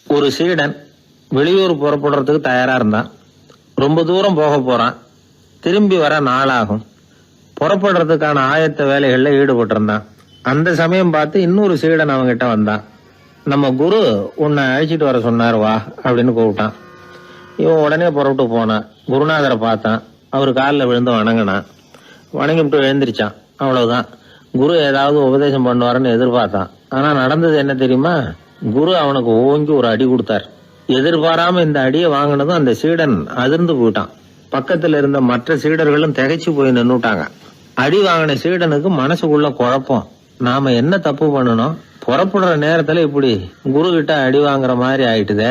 ஒரு சீடன் வெளியூர் புறப்படுறதுக்கு தயாரா இருந்தான். ரொம்ப தூரம் போக போறான். திரும்பி வர நாளாகும். புறப்படுறதுக்கான ஆயத்த வேலைகள்ல ஈடுபட்டிருந்தான். அந்த சமயம் பார்த்து இன்னொரு சீடன் அவங்கிட்ட வந்தான். நம்ம குரு உன்னை அழைச்சிட்டு வர சொன்னார் வா அப்படின்னு கூப்பிட்டான். இவன் உடனே புறப்பட்டு போனான். குருநாதரை பார்த்தான். அவர் காலில் விழுந்து வணங்கினான். வணங்கிவிட்டு எழுந்திரிச்சான். அவ்வளவுதான். குரு ஏதாவது உபதேசம் பண்ணுவாருன்னு எதிர்பார்த்தான். ஆனா நடந்தது என்ன தெரியுமா? குரு அவனுக்கு ஓங்கி ஒரு அடி கொடுத்தார். எதிர்பாராம இந்த அடியை வாங்கினதும் அந்த சீடன் அதிர்ந்து போயிட்டான். பக்கத்துல இருந்த மற்ற சீடர்களும் திகைச்சு போய் நின்னுட்டாங்க. அடி வாங்கின சீடனுக்கு மனசுக்குள்ள குழப்பம். நாம என்ன தப்பு பண்ணணும்? புறப்படுற நேரத்துல இப்படி குரு கிட்ட அடி வாங்குற மாதிரி ஆயிட்டுதே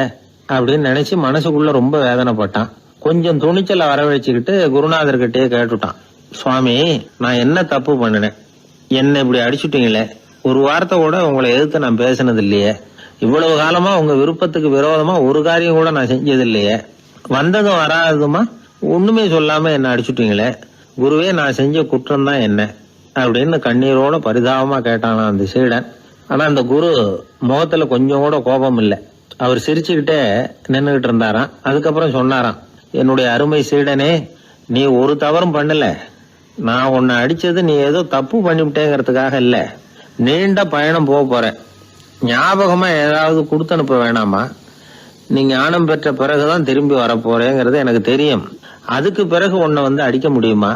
அப்படின்னு நினைச்சு மனசுக்குள்ள ரொம்ப வேதனைப்பட்டான். கொஞ்சம் துணிச்சலை வரவழைச்சுக்கிட்டு குருநாதர்கிட்டயே கேட்டுட்டான். சுவாமி, நான் என்ன தப்பு பண்ணினேன்? என்ன இப்படி அடிச்சுட்டீங்களே. ஒரு வார்த்தை கூட உங்களை எதிர்த்து நான் பேசினது இல்லையே. இவ்வளவு காலமா உங்க விருப்பத்துக்கு விரோதமா ஒரு காரியம் கூட நான் செஞ்சது இல்லையே. வந்ததும் வராததுமா ஒண்ணுமே சொல்லாம என்ன அடிச்சுட்டீங்களே. குருவே, நான் செஞ்ச குற்றம் தான் என்ன அப்படின்னு கண்ணீரோட பரிதாபமா கேட்டானா அந்த சீடன். ஆனா அந்த குரு முகத்துல கொஞ்சம் கூட கோபம் இல்லை. அவர் சிரிச்சுக்கிட்டே நின்னுகிட்டு இருந்தாராம். அதுக்கப்புறம் சொன்னாராம், என்னுடைய அருமை சீடனே, நீ ஒரு தவறும் பண்ணல. நான் உன்னை அடிச்சது நீ ஏதோ தப்பு பண்ணிவிட்டேங்கிறதுக்காக இல்ல. நீண்ட பயணம் போக போற. ஞாபகமா ஏதாவது கொடுத்து அனுப்ப வேணாமா? நீ ஞானம் பெற்ற பிறகுதான் திரும்பி வரப்போறேங்கிறது எனக்கு தெரியும். அதுக்கு பிறகு உன்னை வந்து அடிக்க முடியுமா?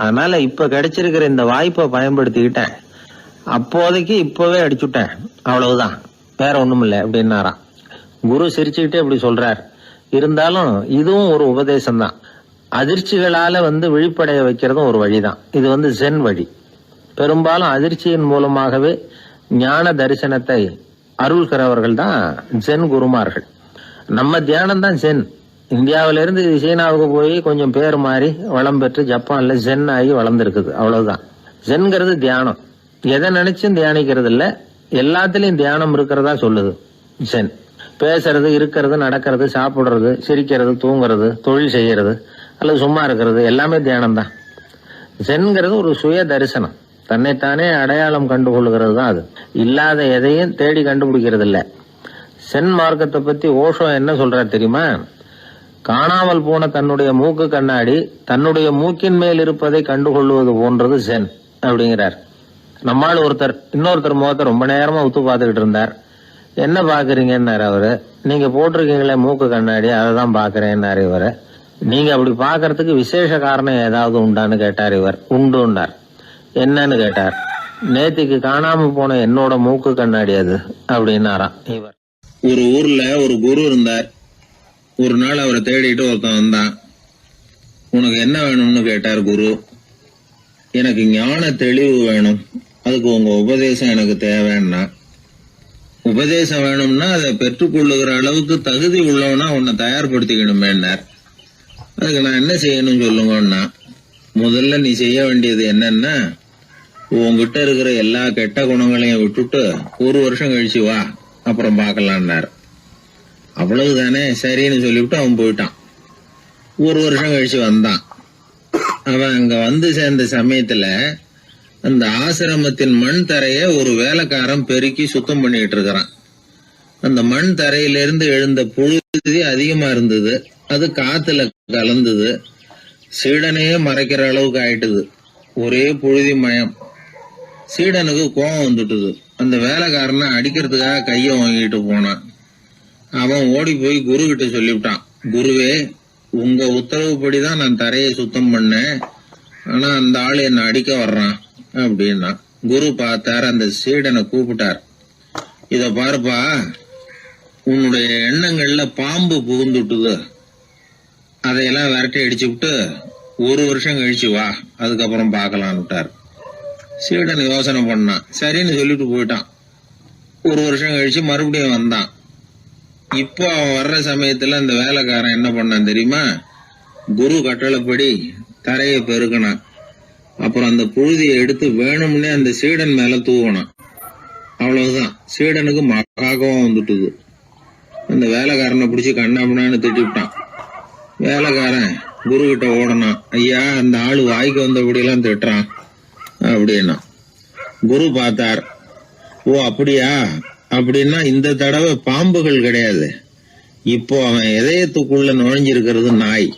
அதனால இப்ப கிடைச்சிருக்கிற இந்த வாய்ப்பை பயன்படுத்திக்கிட்டேன். அப்போதைக்கு இப்பவே அடிச்சுட்டேன், அவ்வளவுதான், வேற ஒண்ணும் இல்லை அப்படின்னாராம். குரு சிரிச்சுக்கிட்டே இப்படி சொல்றார். இருந்தாலும் இதுவும் ஒரு உபதேசம் தான். அதிர்ச்சிகளால விழிப்படைய வைக்கிறதும் ஒரு வழிதான். இது ஜென் வழி. பெரும்பாலும் அதிர்ச்சியின் மூலமாகவே ஞான தரிசனத்தை அருள்கிறவர்கள் தான் ஜென் குருமார்கள். நம்ம தியானம் தான் ஜென். இந்தியாவிலிருந்து சீனாவுக்கு போய் கொஞ்சம் பேர் மாறி வளம் பெற்று ஜப்பான்ல ஜென் ஆகி வளர்ந்துருக்குது, அவ்வளவுதான். ஜென்கிறது தியானம். எதை நினைச்சும் தியானிக்கிறது இல்ல, எல்லாத்திலையும் தியானம் இருக்கிறதா சொல்லுது ஜென். பேசுறது, இருக்கிறது, நடக்கிறது, சாப்பிடுறது, சிரிக்கிறது, தூங்குறது, தொழில் செய்யறது அல்லது சும்மா இருக்கிறது எல்லாமே தியானம் தான். ஜென்கிறது ஒரு சுய தரிசனம். தன்னைத்தானே அடையாளம் கண்டுகொள்கிறது தான் அது. இல்லாத எதையும் தேடி கண்டுபிடிக்கிறது இல்ல. சென் மார்க்கத்தை பத்தி ஓஷோ என்ன சொல்றாரு தெரியுமா? காணாமல் போன தன்னுடைய மூக்கு கண்ணாடி தன்னுடைய மூக்கின் மேல் இருப்பதை கண்டுகொள்வது போன்றது சென் அப்படிங்கிறார். நம்மால் ஒருத்தர் இன்னொருத்தர் முகத்தை ரொம்ப நேரமா உத்து பார்த்துக்கிட்டு இருந்தார். என்ன பாக்குறீங்கன்னாரு அவரு. நீங்க போட்டிருக்கீங்களே மூக்கு கண்ணாடி, அதை தான் பாக்குறேன்னாரு இவரு. நீங்க அப்படி பாக்குறதுக்கு விசேஷ காரணம் ஏதாவது உண்டான்னு கேட்டார் இவர். உண்டுன்னார். என்னன்னு கேட்டார். நேத்திக்கு காணாம போன என்னோட மூக்கு கண்ணாடி அது அப்படின்னாராம் இவர். ஒரு ஊர்ல ஒரு குரு இருந்தார். ஒரு நாள் அவரை தேடிட்டு ஒருத்தன் வந்தான். உனக்கு என்ன வேணும்னு கேட்டார் குரு. எனக்கு ஞான தெளிவு வேணும், அதுக்கு உங்க உபதேசம் எனக்கு தேவைன்னா. உபதேசம் வேணும்னா அதை பெற்றுக்கொள்ளுகிற அளவுக்கு தகுதி உள்ளவனா உன்னை தயார்படுத்திக்கணுமேன்னார். அதுக்கு நான் என்ன செய்யணும் சொல்லுங்கன்னா, முதல்ல நீ செய்ய வேண்டியது என்னன்னா, உங்ககிட்ட இருக்கிற எல்லா கெட்ட குணங்களையும் விட்டுட்டு 1 வருஷம் கழிச்சு வா, அப்புறம் பாக்கலான்னார். அவ்வளவுதானே, சரின்னு சொல்லிவிட்டு அவன் போயிட்டான். 1 வருஷம் கழிச்சு வந்தான். அவன் அங்க வந்து சேர்ந்த சமயத்துல அந்த ஆசிரமத்தின் மண் தரைய ஒரு வேலைக்காரன் பெருக்கி சுத்தம் பண்ணிட்டு இருக்கிறான். அந்த மண் தரையிலிருந்து எழுந்த புழுதி அதிகமா இருந்தது. அது காத்துல கலந்தது. சீடனையே மறைக்கிற அளவுக்கு ஆயிட்டுது. ஒரே புழுதி மயம். சீடனுக்கு கோபம் வந்துட்டுது. அந்த வேலைக்காரனை அடிக்கிறதுக்காக கைய வாங்கிட்டு போனான். அவன் ஓடி போய் குரு கிட்ட சொல்லிவிட்டான். குருவே, உங்க உத்தரவுப்படிதான் நான் தரையை சுத்தம் பண்ணேன், ஆனா அந்த ஆளு என்ன அடிக்க வர்றான் அப்படின்னா. குரு பார்த்தார். அந்த சீடனை கூப்பிட்டார். இத பாருப்பா, உன்னுடைய எண்ணங்கள்ல பாம்பு புகுந்துட்டுது. அதையெல்லாம் விரட்டி அடிச்சு விட்டு 1 வருஷம் கழிச்சு வா, அதுக்கப்புறம் பாக்கலான்னுட்டார். சீடன் யோசனை பண்ணான். சரின்னு சொல்லிட்டு போயிட்டான். 1 வருஷம் கழிச்சு மறுபடியும் வந்தான். இப்போ அவன் வர்ற சமயத்துல அந்த வேலைக்காரன் என்ன பண்ணான் தெரியுமா? குரு கட்டளைப்படி தரையை பெருக்கினான். அப்புறம் அந்த புழுதியை எடுத்து வேணும்னே அந்த சீடன் மேல தூவனான். அவ்வளவுதான். சீடனுக்கு மகாகம் வந்துட்டுது. அந்த வேலைக்காரனை பிடிச்சி கண்ணாமண்ணான்னு திட்டிவிட்டான். வேலைக்காரன் குரு கிட்ட ஓடனான். ஐயா, அந்த ஆளு வாய்க்கு வந்தபடி எல்லாம் திட்டுறான் அப்படின்னா. குரு பார்த்தார். ஓ அப்படியா, அப்படின்னா இந்த தடவை பாம்புகள் கிடையாது, இப்போ அவன் இதயத்துக்குள்ள நுழைஞ்சிருக்கிறது நாய்.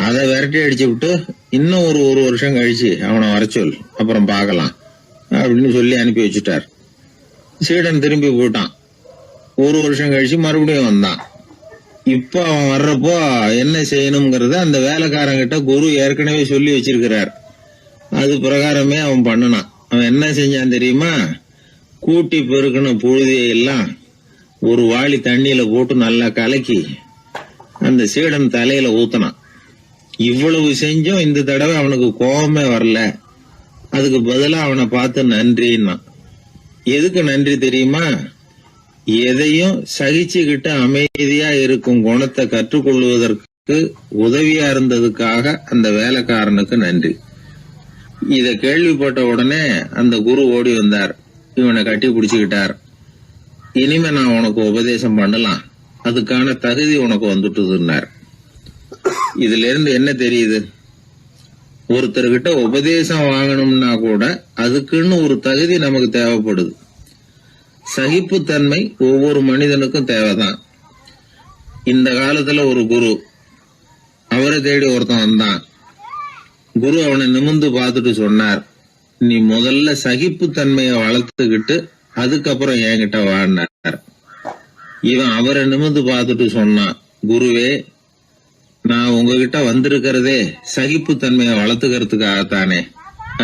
அதை விரட்டி அடிச்சு விட்டு இன்னும் ஒரு வருஷம் கழிச்சு அவனை வர சொல், அப்புறம் பார்க்கலாம் அப்படின்னு சொல்லி அனுப்பி வச்சுட்டார். சீடன் திரும்பி போயிட்டான். ஒரு வருஷம் கழிச்சு மறுபடியும் வந்தான். இப்ப அவன் வர்றப்போ என்ன செய்யணுங்கிறத அந்த வேலைக்காரங்கிட்ட குரு ஏற்கனவே சொல்லி வச்சிருக்கிறார். அது பிரகாரமே அவன் பண்ணனான். அவன் என்ன செஞ்சான் தெரியுமா? கூட்டி பெருக்கின புழுதியெல்லாம் ஒரு வாளி தண்ணியில போட்டு நல்லா கலக்கி அந்த சீடன் தலையில ஊத்தினான். இவ்வளவு செஞ்சும் இந்த தடவை அவனுக்கு கோபமே வரல. அதுக்கு பதிலா அவனை பார்த்து நன்றின்னா. எதுக்கு நன்றி தெரியுமா? எதையும் சகிச்சுக்கிட்டு அமைதியா இருக்கும் குணத்தை கற்றுக்கொள்வதற்கு உதவியா இருந்ததுக்காக அந்த வேலைக்காரனுக்கு நன்றி. இத கேள்விப்பட்ட உடனே அந்த குரு ஓடி வந்தார். இவனை கட்டி பிடிச்சுக்கிட்டார். இனிமே நான் உனக்கு உபதேசம் பண்ணலாம், அதுக்கான தகுதி உனக்கு வந்துட்டுதுன்னார். இதுல இருந்து என்ன தெரியுது? ஒருத்தர்கிட்ட உபதேசம் வாங்கணும்னா கூட அதுக்குன்னு ஒரு தகுதி நமக்கு தேவைப்படுது. சகிப்புத்தன்மை ஒவ்வொரு மனிதனுக்கும் தேவைதான். இந்த காலத்துல ஒரு குரு, அவரை தேடி ஒருத்தன் வந்தான். குரு அவனை நிமிர்ந்து பார்த்துட்டு சொன்னார், நீ முதல்ல சகிப்புத்தன்மையை வளர்த்துக்கிட்டு அதுக்கப்புறம் என்கிட்ட வாழ்ந்தார். இவன் அவரை நிமிர்ந்து பார்த்துட்டு சொன்னான், குருவே, நான் உங்ககிட்ட வந்திருக்கிறதே சகிப்புத்தன்மையை வளர்த்துக்கிறதுக்காகத்தானே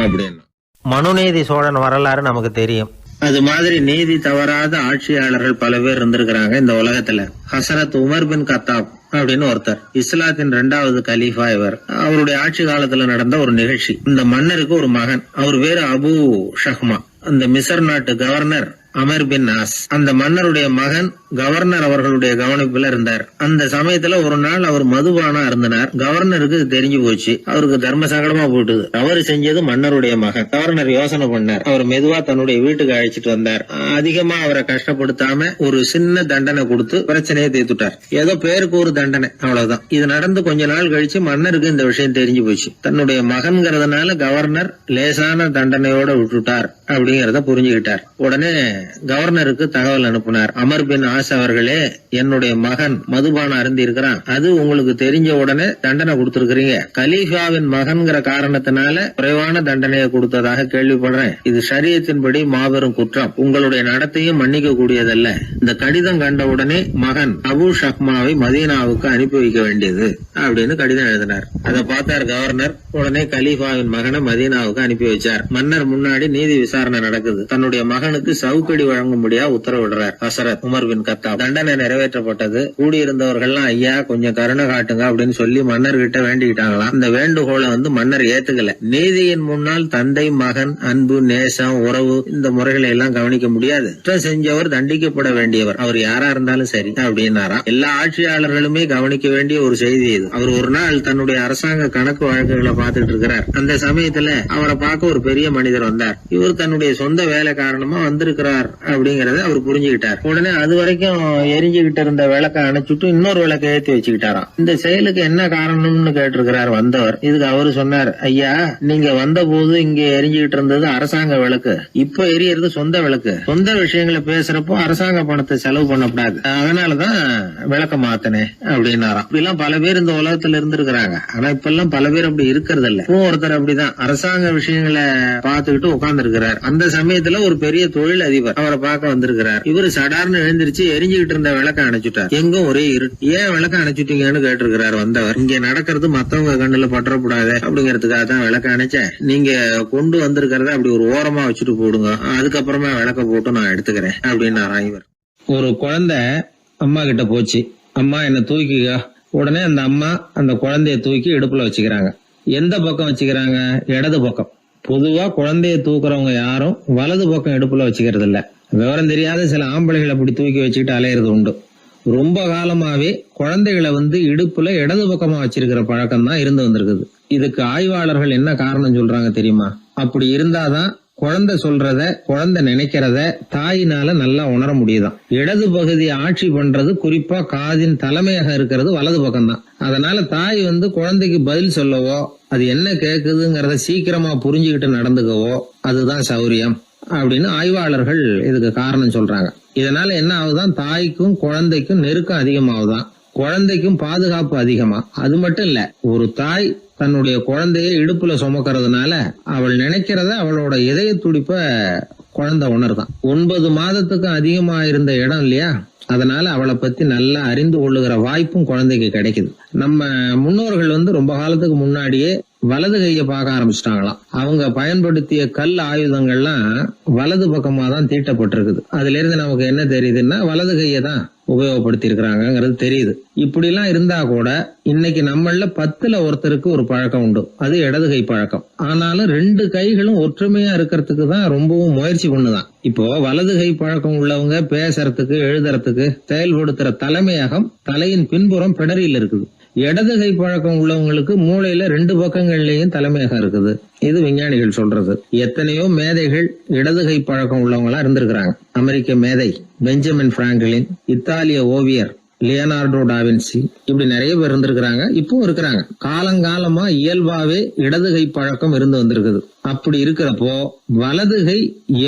அப்படின்னு. மனுநீதி சோழன் வரலாறு நமக்கு தெரியும். அது மாதிரி நீதி தவறாத ஆட்சியாளர்கள் பல பேர் இருந்திருக்கிறாங்க இந்த உலகத்துல. ஹசரத் உமர் பின் கத்தாப் அப்படின்னு ஒருத்தர், இஸ்லாத்தின் 2வது கலீஃபா இவர். அவருடைய ஆட்சி காலத்துல நடந்த ஒரு நிகழ்ச்சி. இந்த மன்னருக்கு ஒரு மகன், அவர் பேரு அபு ஷஹ்மா. அந்த மிசர் நாட்டு கவர்னர் அமர் பின் ஆஸ், அந்த மன்னருடைய மகன் கவர்னர் அவர்களுடைய கவனிப்புல இருந்தார். அந்த சமயத்துல ஒரு நாள் அவர் மதுபானா இருந்தனார். கவர்னருக்கு தெரிஞ்சு போச்சு. அவருக்கு தர்ம சங்கடமா போயிட்டுது. அவர் செஞ்சது மன்னருடைய மகன். கவர்னர் யோசனை பண்ணார். அவர் மெதுவா தன்னுடைய வீட்டுக்கு அழைச்சிட்டு வந்தார். அதிகமா அவரை கஷ்டப்படுத்தாம ஒரு சின்ன தண்டனை கொடுத்து பிரச்சனையை தீர்த்துட்டார். ஏதோ பேருக்கு ஒரு தண்டனை, அவ்வளவுதான். இது நடந்து கொஞ்ச நாள் கழிச்சு மன்னருக்கு இந்த விஷயம் தெரிஞ்சு போச்சு. தன்னுடைய மகன்கிறதுனால கவர்னர் லேசான தண்டனையோட விட்டுட்டார் அப்படிங்கறத புரிஞ்சுக்கிட்டார். உடனே கவர்னருக்கு தகவல் அனுப்பினார். அமர் பின் ஆஸ் அவர்களே, என்னுடைய மகன் மதுபானம் அருந்தி இருக்கிறான், அது உங்களுக்கு தெரிஞ்ச உடனே தண்டனை கொடுத்திருக்கிறீங்க. கலீஃபாவின் மகன்கிற காரணத்தினால குறைவான தண்டனையை கொடுத்ததாக கேள்விப்படுறேன். இது ஷரியத்தின்படி மாபெரும் குற்றம். உங்களுடைய நடத்தையும் மன்னிக்க கூடியதல்ல. இந்த கடிதம் கண்ட உடனே மகன் அபு ஷஹ்மாவை மதீனாவுக்கு அனுப்பி வைக்க வேண்டியது அப்படின்னு கடிதம் எழுதினார். அதை பார்த்தார் கவர்னர். உடனே கலீஃபாவின் மகனை மதீனாவுக்கு அனுப்பி வச்சார். மன்னர் முன்னாடி நீதி விசாரணை நடக்குது. தன்னுடைய மகனுக்கு சவுக்கடி வழங்கும்படியா உத்தரவிடுறார் ஹசரத் உமர் பின் கத்தாப். தண்டனை நிறைவேற்றப்பட்டது. கூடியிருந்தவர்கள்லாம், ஐயா கொஞ்சம் கருணை காட்டுங்க அப்படின்னு சொல்லி மன்னர் கிட்ட வேண்டிக்கிட்டாங்களாம். இந்த வேண்டுகோளை மன்னர் ஏத்துக்கல. நீதியின் முன்னால் தந்தை மகன் அன்பு நேசம் உறவு இந்த முறைகளை எல்லாம் கவனிக்க முடியாது. குற்றம் செஞ்சவர் தண்டிக்கப்பட வேண்டியவர், அவர் யாரா இருந்தாலும் சரி அப்படின்னாராம். எல்லா ஆட்சியாளர்களுமே கவனிக்க வேண்டிய ஒரு செய்தி இது. அவர் ஒரு நாள் தன்னுடைய அரசாங்க கணக்கு வழக்குகளை பார்த்துட்டு இருக்கிறார். அந்த சமயத்துல அவரை பார்க்க ஒரு பெரிய மனிதர் வந்தார். இவர் தன்னுடைய சொந்த வேலை காரணமா வந்திருக்கிறார் அப்படிங்கறத அவர் புரிஞ்சுக்கிட்டார். உடனே அது வரைக்கும் எரிஞ்சுகிட்டு இருந்த விளக்க அணைச்சுட்டு இன்னொரு விளக்க ஏற்றி வச்சுக்கிட்டாராம். இந்த செயலுக்கு என்ன காரணம்னு கேட்டிருக்கிறார் வந்தவர். இதுக்கு அவரு சொன்னார், ஐயா நீங்க வந்த போது இங்க எரிஞ்சுகிட்டு இருந்தது அரசாங்க விளக்கு, இப்ப எரியறது சொந்த விளக்கு. சொந்த விஷயங்களை பேசுறப்போ அரசாங்க பணத்தை செலவு பண்ணக்கூடாது, அதனாலதான் விளக்க மாத்தினேன் அப்படின்னாராம். இப்படிலாம் பல பேர் இந்த உலகத்துல இருந்திருக்கிறாங்க. ஆனா இப்ப எல்லாம் பல பேர் அப்படி இருக்கிறது இல்ல. ஒருத்தர் அப்படிதான் அரசாங்க விஷயங்களை பார்த்துக்கிட்டு உட்கார்ந்து இருக்கிறார். அந்த சமயத்துல ஒரு பெரிய தொழில் அதிபர் அவரை பார்க்க வந்திருக்கிறார். இவரு சடார்னு எழுந்திருச்சு எரிஞ்சுகிட்டு இருந்த விளக்க அணைச்சுட்டார். எங்கும் ஒரே இருட்டு. ஏன் விளக்க அணைச்சுட்டீங்கன்னு கேட்டிருக்கிறார் வந்தவர். இங்க நடக்கிறது மத்தவங்க கண்ணுல பற்றக்கூடாது அப்படிங்கறதுக்காக தான் விளக்க அணைச்சேன். நீங்க கொண்டு வந்திருக்கிறத அப்படி ஒரு ஓரமா வச்சுட்டு போடுங்க, அதுக்கப்புறமா விளக்க போட்டு நான் எடுத்துக்கிறேன் அப்படின்னாராம் இவர். ஒரு குழந்தை அம்மா கிட்ட போச்சு, அம்மா என்ன தூக்கிக்க. உடனே அந்த அம்மா அந்த குழந்தைய தூக்கி இடுப்புல வச்சுக்கிறாங்க. எந்த பக்கம் வச்சுக்கிறாங்க? இடது பக்கம். பொதுவா குழந்தைய தூக்குறவங்க யாரும் வலது பக்கம் இடுப்புல வச்சுக்கிறது இல்ல. விவரம் தெரியாத சில ஆம்பளைகளை அப்படி தூக்கி வச்சுக்கிட்டு அலையிறது உண்டு. ரொம்ப காலமாவே குழந்தைகளை இடுப்புல இடது பக்கமா வச்சிருக்கிற பழக்கம் தான் இருந்து வந்திருக்குது. இதுக்கு ஆய்வாளர்கள் என்ன காரணம் சொல்றாங்க தெரியுமா? அப்படி இருந்தாதான் குழந்தை சொல்றத குழந்தை நினைக்கிறத தாயினால நல்லா உணர முடியுதாம். இடது பகுதி ஆட்சி பண்றது குறிப்பா காதின் தலைமையாக இருக்கிறது வலது பக்கம் தான். அதனால தாய் குழந்தைக்கு பதில் சொல்லவோ அது என்ன கேக்குதுங்கிறத சீக்கிரமா புரிஞ்சுக்கிட்டு நடந்துக்கவோ அதுதான் சௌரியம் அப்படின்னு ஆய்வாளர்கள் இதுக்கு காரணம் சொல்றாங்க. இதனால என்ன ஆகுதான், தாய்க்கும் குழந்தைக்கும் நெருக்கம் அதிகமாகுதான், குழந்தைக்கும் பாதுகாப்பு அதிகமா. அது மட்டும் இல்ல, ஒரு தாய் தன்னுடைய குழந்தைய இடுப்புல சுமக்கிறதுனால அவள் நினைக்கிறத அவளோட இதய துடிப்ப குழந்தை உணர்தான். 9 மாதத்துக்கு அதிகமா இருந்த இடம் இல்லையா, அதனால அவளை பத்தி நல்லா அறிந்து கொள்ளுகிற வாய்ப்பும் குழந்தைக்கு கிடைக்குது. நம்ம முன்னோர்கள் ரொம்ப காலத்துக்கு முன்னாடியே வலது கையை பார்க்க ஆரம்பிச்சிட்டாங்களாம். அவங்க பயன்படுத்திய கல் ஆயுதங்கள்லாம் வலது பக்கமா தான் தீட்டப்பட்டிருக்குது. அதுல இருந்து நமக்கு என்ன தெரியுதுன்னா, வலது கையை தான் உபயோகப்படுத்தி இருக்கிறாங்கிறது தெரியுது. இப்படி எல்லாம் இருந்தா கூட இன்னைக்கு நம்மள 10ல் ஒருத்தருக்கு ஒரு பழக்கம் உண்டு, அது இடது கை பழக்கம். ஆனாலும் 2 கைகளும் ஒற்றுமையா இருக்கிறதுக்கு தான் ரொம்பவும் முயற்சி பண்ணுதான். இப்போ வலது கை பழக்கம் உள்ளவங்க பேசுறதுக்கு, எழுதுறதுக்கு, செயல்படுத்துற தலைமையகம் தலையின் பின்புறம் பிடரியில் இருக்குது. இடது கை பழக்கம் உள்ளவங்களுக்கு மூளையில 2 பக்கங்கள்லயும் தலைமையகம் இருக்குது. இது விஞ்ஞானிகள் சொல்றது. எத்தனையோ மேதைகள் இடது கை பழக்கம் உள்ளவங்களா இருந்திருக்கிறாங்க. அமெரிக்க மேதை பெஞ்சமின் பிராங்க்லின், இத்தாலிய ஓவியர் லியோனார்டோ டாவின்சி, இப்படி நிறைய பேர் இருந்திருக்கிறாங்க, இப்பவும் இருக்கிறாங்க. காலங்காலமா இயல்பாவே இடது கை பழக்கம் இருந்து வந்திருக்குது. அப்படி இருக்கிறப்போ வலது கை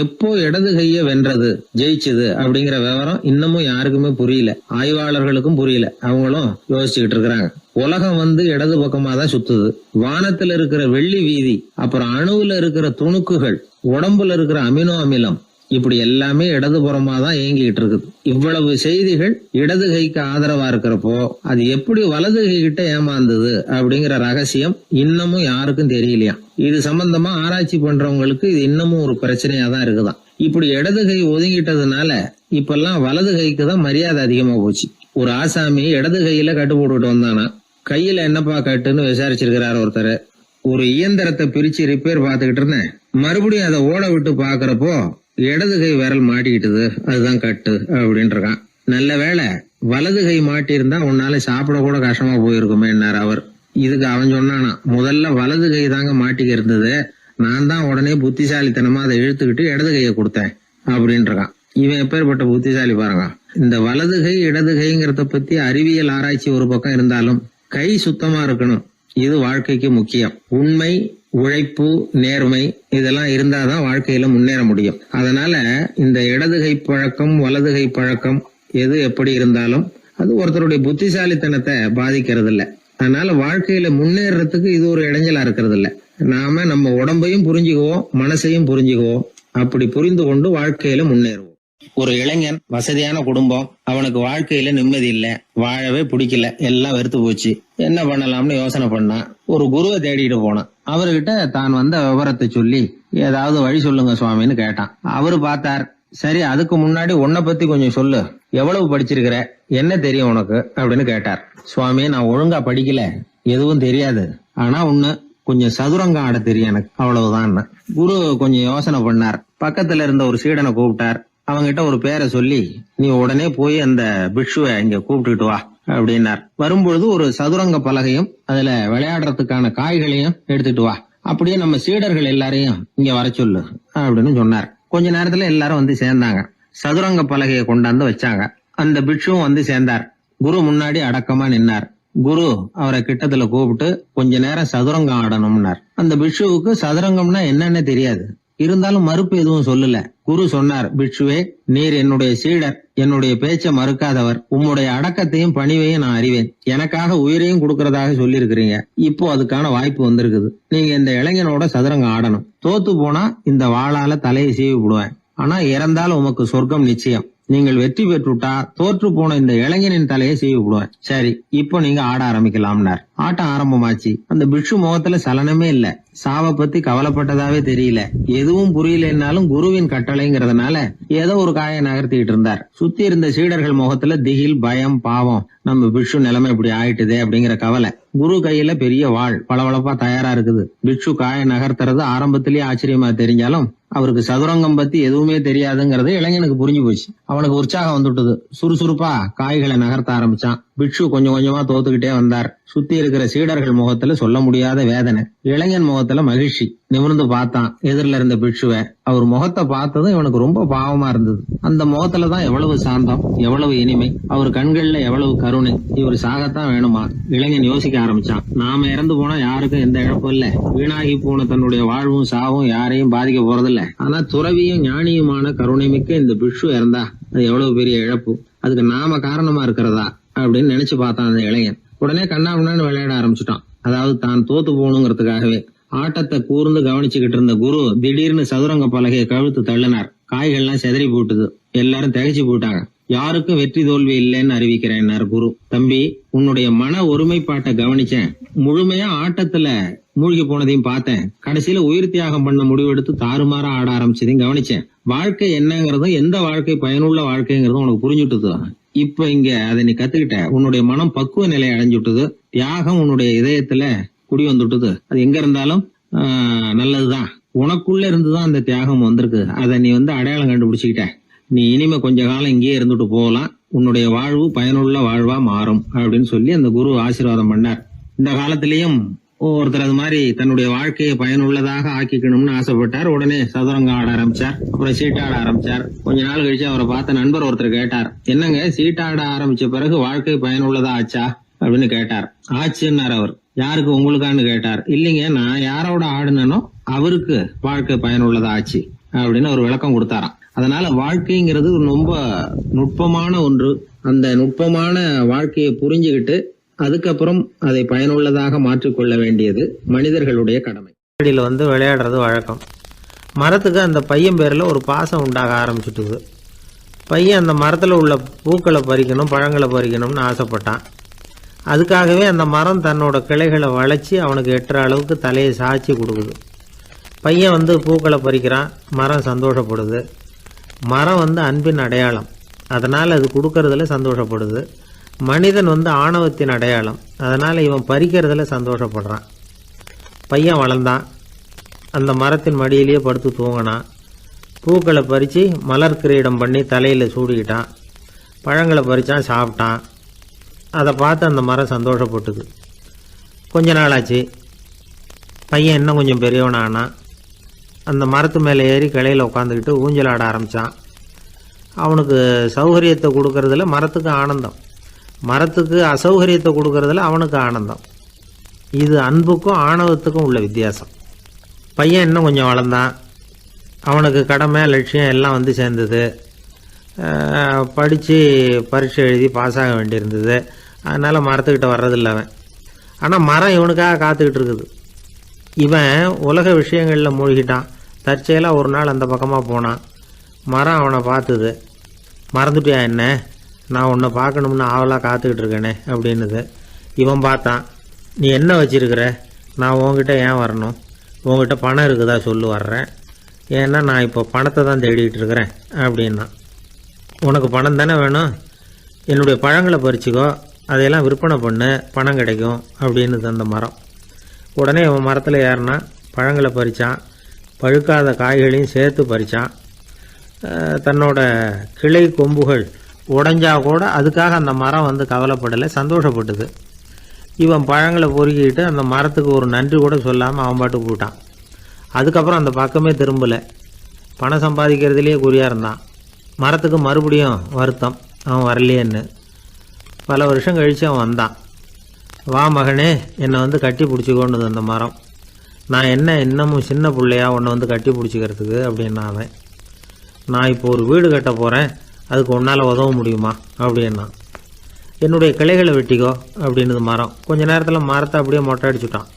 எப்போ இடது கைய வென்றது, ஜெயிச்சது அப்படிங்கிற விவரம் இன்னமும் யாருக்குமே புரியல, ஆய்வாளர்களுக்கும் புரியல. அவங்களும் யோசிச்சுக்கிட்டு இருக்கிறாங்க. உலகம் இடது பக்கமா தான் சுத்துது. வானத்துல இருக்கிற வெள்ளி வீதி, அப்புறம் அணுவுல இருக்கிற துணுக்குகள், உடம்புல இருக்கிற அமினோ அமிலம், இப்படி எல்லாமே இடதுபுறமா தான் இயங்கிட்டு இருக்குது. இவ்வளவு செய்திகள் இடது கைக்கு ஆதரவா இருக்கிறப்போ அது எப்படி வலது கை கிட்ட ஏமாந்தது அப்படிங்கிற ரகசியம் இன்னமும் யாருக்கும் தெரியலையா. இது சம்பந்தமா ஆராய்ச்சி பண்றவங்களுக்கு இது இன்னமும் ஒரு பிரச்சனையா தான் இருக்குதான். இப்படி இடது கை ஒதுங்கிட்டதுனால இப்பெல்லாம் வலது கைக்கு தான் மரியாதை அதிகமா போச்சு. ஒரு ஆசாமி இடது கையில கட்டு போட்டுட்டு வந்தானா, கையில என்னப்பா கட்டுன்னு விசாரிச்சிருக்கிறார் ஒருத்தர். ஒரு இயந்திரத்தை பிரிச்சு ரிப்பேர் பார்த்துக்கிட்டு இருந்தேன், மறுபடியும் அதை ஓட விட்டு பாக்குறப்போ இடது கை விரல் மாட்டிக்கிட்டது, அதுதான் கட்டு அப்படின்னு இருக்கான். நல்ல வேளை வலது கை மாட்டியிருந்தா உன்னால சாப்பிட கூட கஷ்டமா போயிருக்குமே என்னார் அவர். இதுக்கு அவன் சொன்னானா, முதல்ல வலது கை தாங்க மாட்டிக்க இருந்தது, நான் தான் உடனே புத்திசாலித்தனமா அதை இழுத்துக்கிட்டு இடது கையை கொடுத்தேன் அப்படின்னு இருக்கான். இவன் எப்பேற்பட்ட புத்திசாலி பாருங்க. இந்த வலது கை இடது கைங்கிறத பத்தி அறிவியல் ஆராய்ச்சி ஒரு பக்கம் இருந்தாலும் கை சுத்தமா இருக்கணும், இது வாழ்க்கைக்கு முக்கியம். உண்மை, உழைப்பு, நேர்மை இதெல்லாம் இருந்தாதான் வாழ்க்கையில முன்னேற முடியும். அதனால இந்த இடது கை பழக்கம், வலது கை பழக்கம் எது எப்படி இருந்தாலும் அது ஒருத்தருடைய புத்திசாலித்தனத்தை பாதிக்கிறது இல்ல. அதனால வாழ்க்கையில முன்னேறதுக்கு இது ஒரு இடைஞ்சலா இருக்கிறது இல்ல. நாம நம்ம உடம்பையும் புரிஞ்சுக்குவோம், மனசையும் புரிஞ்சுக்குவோம். அப்படி புரிந்து கொண்டு வாழ்க்கையில முன்னேறுவோம். ஒரு இளைஞன், வசதியான குடும்பம், அவனுக்கு வாழ்க்கையில நிம்மதி இல்ல, வாழவே பிடிக்கல, எல்லாம் வெறுத்து போச்சு. என்ன பண்ணலாம்னு யோசனை பண்ணா ஒரு குருவை தேடிட்டு போனான். அவர்கிட்ட தான் வந்த விவரத்தை சொல்லி ஏதாவது வழி சொல்லுங்க சுவாமின்னு கேட்டான். அவரு பார்த்தார், சரி அதுக்கு முன்னாடி உன்னை பத்தி கொஞ்சம் சொல்லு, எவ்வளவு படிச்சிருக்கிற, என்ன தெரியும் உனக்கு அப்படின்னு கேட்டார். சுவாமி, நான் ஒழுங்கா படிக்கல, எதுவும் தெரியாது, ஆனா ஒண்ணு, கொஞ்சம் சதுரங்கம் ஆட தெரியும் எனக்கு, அவ்வளவுதான். குரு கொஞ்சம் யோசனை பண்ணார். பக்கத்துல இருந்த ஒரு சீடனை கூப்பிட்டார். அவங்கிட்ட ஒரு பேரை சொல்லி, நீ உடனே போய் அந்த பிக்ஷுவை இங்க கூப்பிட்டுட்டு வா அப்படின்னார். வரும்பொழுது ஒரு சதுரங்க பலகையும் அதுல விளையாடுறதுக்கான காய்களையும் எடுத்துட்டு வா, அப்படியே நம்ம சீடர்கள் எல்லாரையும் இங்க வர சொல்லு அப்படின்னு சொன்னார். கொஞ்ச நேரத்துல எல்லாரும் வந்து சேர்ந்தாங்க. சதுரங்க பலகையை கொண்டாந்து வச்சாங்க. அந்த பிக்ஷுவும் வந்து சேர்ந்தார். குரு முன்னாடி அடக்கமா நின்னார். குரு அவரை கிட்டத்துல கூப்பிட்டு கொஞ்ச நேரம் சதுரங்கம் ஆடணும்னார். அந்த பிக்ஷுவுக்கு சதுரங்கம்னா என்னன்னு தெரியாது, இருந்தாலும் மறுப்பு எதுவும் சொல்லல. குரு சொன்னார், பிக்ஷுவே, நீர் என்னுடைய சீடர், என்னுடைய பேச்சை மறுக்காதவர், உம்முடைய அடக்கத்தையும் பணிவையும் நான் அறிவேன், எனக்காக உயிரையும் கொடுக்கறதாக சொல்லி இருக்கிறீங்க. இப்போ அதுக்கான வாய்ப்பு வந்திருக்குது. நீங்க இந்த இளைஞனோட சதுரங்கம் ஆடணும். தோத்து போனா இந்த வாளால தலையை சீவி விடுவேன், ஆனா இறந்தாலும் உமக்கு சொர்க்கம் நிச்சயம். நீங்கள் வெற்றி பெற்றுட்டா தோற்று போன இந்த இளைஞனின் தலையை சீவி விடுவேன். சரி, இப்போ நீங்க ஆட ஆரம்பிக்கலாம்னார். ஆட்டம் ஆரம்பமாச்சு. அந்த பிக்ஷு முகத்துல சலனமே இல்ல, சாவை பத்தி கவலைப்பட்டதாவே தெரியல. எதுவும் புரியலன்னாலும் குருவின் கட்டளைங்கிறதுனால ஏதோ ஒரு காயை நகர்த்திட்டு இருந்தார். சுத்தி இருந்த சீடர்கள் முகத்துல திகில், பயம், பாவம், நம்ம பிக்ஷு நிலைமை இப்படி ஆயிட்டுதே அப்படிங்கிற கவலை. குரு கையில பெரிய வாள் பளபளப்பா தயாரா இருக்குது. பிக்ஷு காயை நகர்த்துறது ஆரம்பத்திலேயே ஆச்சரியமா தெரிஞ்சாலும் அவருக்கு சதுரங்கம் பத்தி எதுவுமே தெரியாதுங்கிறது இளைஞனுக்கு புரிஞ்சு போச்சு. அவனுக்கு உற்சாகம் வந்துட்டது. சுறுசுறுப்பா காய்களை நகர்த்த ஆரம்பிச்சான். பிக்ஷு கொஞ்சம் கொஞ்சமா தோத்துக்கிட்டே வந்தார். சுத்தி இருக்கிற சீடர்கள் முகத்துல சொல்ல முடியாத வேதனை, இளைஞன் முகத்துல மகிழ்ச்சி. நிமிர்ந்து பார்த்தான் எதிரில இருந்த பிக்ஷுவை. அவர் முகத்தை பார்த்ததும் இவனுக்கு ரொம்ப பாவமா இருந்தது. அந்த முகத்துலதான் எவ்வளவு சாந்தம், எவ்வளவு இனிமை, அவர் கண்கள்ல எவ்வளவு கருணை. இவர் சாகத்தான் வேணுமா? இளைஞன் யோசிக்க ஆரம்பிச்சான். நாம இறந்து போனா யாருக்கும் எந்த இழப்பும் இல்ல, வீணாகி போன தன்னுடைய வாழ்வும் சாவும் யாரையும் பாதிக்க போறதில்ல. ஆனா துறவியும் ஞானியுமான கருணை மிக்க இந்த பிக்ஷு இறந்தா அது எவ்வளவு பெரிய இழப்பு, அதுக்கு நாம காரணமா இருக்கிறதா அப்படின்னு நினைச்சு பார்த்தான் அந்த இளைஞன். உடனே கண்ணாமண்ணான்னு விளையாட ஆரம்பிச்சுட்டான். அதாவது தான் தோத்து போகணுங்கிறதுக்காகவே. ஆட்டத்தை கூர்ந்து கவனிச்சுக்கிட்டு இருந்த குரு திடீர்னு சதுரங்க பலகையை கழுத்து தள்ளினார். காய்கள்லாம் செதறி போட்டுது. எல்லாரும் திகைச்சு போயிட்டாங்க. யாருக்கும் வெற்றி தோல்வி இல்லைன்னு அறிவிக்கிறேன் குரு. தம்பி, உன்னுடைய மன ஒருமைப்பாட்டை கவனிச்சேன். முழுமையா ஆட்டத்துல மூழ்கி போனதையும் பார்த்தேன். கடைசியில உயிர் தியாகம் பண்ண முடிவெடுத்து தாறுமாறா ஆட ஆரம்பிச்சதையும் கவனிச்சேன். வாழ்க்கை என்னங்கிறதும் எந்த வாழ்க்கை பயனுள்ள வாழ்க்கைங்கிறதும் உனக்கு புரிஞ்சுட்டுது. இப்ப இங்க அதை நீ கத்துக்கிட்ட. உன்னுடைய மனம் பக்குவ நிலை அடைஞ்சுட்டுது. தியாகம் உன்னுடைய இதயத்துல குடி வந்துட்டுது. அது எங்க இருந்தாலும் நல்லதுதான். உனக்குள்ள இருந்துதான் அந்த தியாகம் வந்திருக்கு. அதை நீ அடையாளம் கண்டுபிடிச்சுக்கிட்ட. நீ இனிமே கொஞ்ச காலம் இங்கேயே இருந்துட்டு போகலாம். உன்னுடைய வாழ்வு பயனுள்ள வாழ்வா மாறும் அப்படின்னு சொல்லி அந்த குரு ஆசீர்வாதம் பண்ணார். இந்த காலத்திலயும் ஒருத்தர் அது மாதிரி தன்னுடைய வாழ்க்கையை பயனுள்ளதாக ஆக்கிக்கணும்னு ஆசைப்பட்டார். உடனே சதுரங்கம் ஆட ஆரம்பிச்சார். அப்புறம் சீட்டாட ஆரம்பிச்சார். கொஞ்ச நாள் கழிச்சு அவரை பார்த்த நண்பர் ஒருத்தர் கேட்டார், என்னங்க சீட்டாட ஆரம்பிச்ச பிறகு வாழ்க்கை பயனுள்ளதா ஆச்சா அப்படின்னு கேட்டார். ஆச்சுன்னார் அவர். யாருக்கு, உங்களுக்கான்னு கேட்டார். இல்லைங்க, நான் யாரோட ஆடுனோ அவருக்கு வாழ்க்கை பயனுள்ளதா ஆச்சு அப்படின்னு அவர் விளக்கம் கொடுத்தாராம். அதனால வாழ்க்கைங்கிறது ரொம்ப நுட்பமான ஒன்று. அந்த நுட்பமான வாழ்க்கையை புரிஞ்சுக்கிட்டு அதுக்கப்புறம் அதை பயனுள்ளதாக மாற்றிக்கொள்ள வேண்டியது மனிதர்களுடைய கடமை. விளையாடுறது வழக்கம். மரத்துக்கு அந்த பையன் பேரில் ஒரு பாசம் உண்டாக ஆரம்பிச்சுட்டுது. பையன் அந்த மரத்தில் உள்ள பூக்களை பறிக்கணும், பழங்களை பறிக்கணும்னு ஆசைப்பட்டான். அதுக்காகவே அந்த மரம் தன்னோட கிளைகளை வளைச்சி அவனுக்கு எட்டுற அளவுக்கு தலையை சாய்ச்சி கொடுக்குது. பையன் பூக்களை பறிக்கிறான். மரம் சந்தோஷப்படுது. மரம் அன்பின் அடையாளம். அதனால் அது கொடுக்கறதுல சந்தோஷப்படுது. மனிதன் ஆணவத்தின் அடையாளம். அதனால் இவன் பறிக்கிறதுல சந்தோஷப்படுறான். பையன் வளர்ந்தான். அந்த மரத்தின் மடியிலேயே படுத்து தூங்கினான். பூக்களை பறித்து மலர் கிரீடம் பண்ணி தலையில் சூடிக்கிட்டான். பழங்களை பறித்தான், சாப்பிட்டான். அதை பார்த்து அந்த மரம் சந்தோஷப்பட்டுது. கொஞ்ச நாளாச்சு. பையன் இன்னும் கொஞ்சம் பெரியவனானான். அந்த மரத்து மேலே ஏறி கிளையில் உட்காந்துக்கிட்டு ஊஞ்சல் ஆட ஆரம்பித்தான். அவனுக்கு சௌகரியத்தை கொடுக்கறதுல மரத்துக்கு ஆனந்தம், மரத்துக்கு அசௌகரியத்தை கொடுக்கறதுல அவனுக்கு ஆனந்தம். இது அன்புக்கும் ஆணவத்துக்கும் உள்ள வித்தியாசம். பையன் இன்னும் கொஞ்சம் வளர்ந்தான். அவனுக்கு கடமை, லட்சியம் எல்லாம் சேர்ந்தது. படித்து பரீட்சை எழுதி பாஸ் ஆக வேண்டியிருந்தது. அதனால் மரத்துக்கிட்ட வர்றதில்லை அவன். ஆனால் மரம் இவனுக்காக காத்துக்கிட்டு இருக்குது. இவன் உலக விஷயங்களில் மூழ்கிட்டான். தற்செயலாக ஒரு நாள் அந்த பக்கமாக போனான். மரம் அவனை பார்த்துது. மறந்துட்டியா என்ன, நான் உன்னை பார்க்கணும்னு ஆவலாக காத்துக்கிட்டு இருக்கேனே அப்படின்னுது. இவன் பார்த்தான். நீ என்ன வச்சிருக்கிற, நான் உங்ககிட்ட ஏன் வரணும், உங்ககிட்ட பணம் இருக்குதா சொல்லு, வர்றேன். ஏன்னா நான் இப்போ பணத்தை தான் தேடிக்கிட்டு இருக்கிறேன் அப்படின்னா. உனக்கு பணம் தானே வேணும், என்னுடைய பழங்களை பறிச்சிக்கோ, அதையெல்லாம் விற்பனை பண்ணு, பணம் கிடைக்கும் அப்படின்னு அந்த மரம். உடனே இவன் மரத்தில் ஏறினான். பழங்களை பறித்தான். பழுக்காத காய்களையும் சேர்த்து பறித்தான். தன்னோட கிளை கொம்புகள் உடைஞ்சா கூட அதுக்காக அந்த மரம் கவலைப்படலை, சந்தோஷப்பட்டுது. இவன் பழங்களை பொறுக்கிட்டு அந்த மரத்துக்கு ஒரு நன்றி கூட சொல்லாமல் அவன் பாட்டுக்கு போட்டான். அதுக்கப்புறம் அந்த பக்கமே திரும்பலை. பணம் சம்பாதிக்கிறதுலேயே குறியாக இருந்தான். மரத்துக்கு மறுபடியும் வருத்தம், அவன் வரலையேன்னு. பல வருஷம் கழித்து அவன் வந்தான். வா மகனே, என்னை கட்டி பிடிச்சிக்கொண்டுது அந்த மரம். நான் என்ன இன்னமும் சின்ன பிள்ளையா உன்னை கட்டி பிடிச்சிக்கிறதுக்கு அப்படின்னா அவன். நான் இப்போ ஒரு வீடு கட்ட போகிறேன், அதுக்கு உன்னால் உதவ முடியுமா அப்படின்னா. என்னுடைய கிளைகளை வெட்டிக்கோ அப்படின்னுது மரம். கொஞ்ச நேரத்தில் மரத்தை அப்படியே மொட்டை அடிச்சுட்டான்.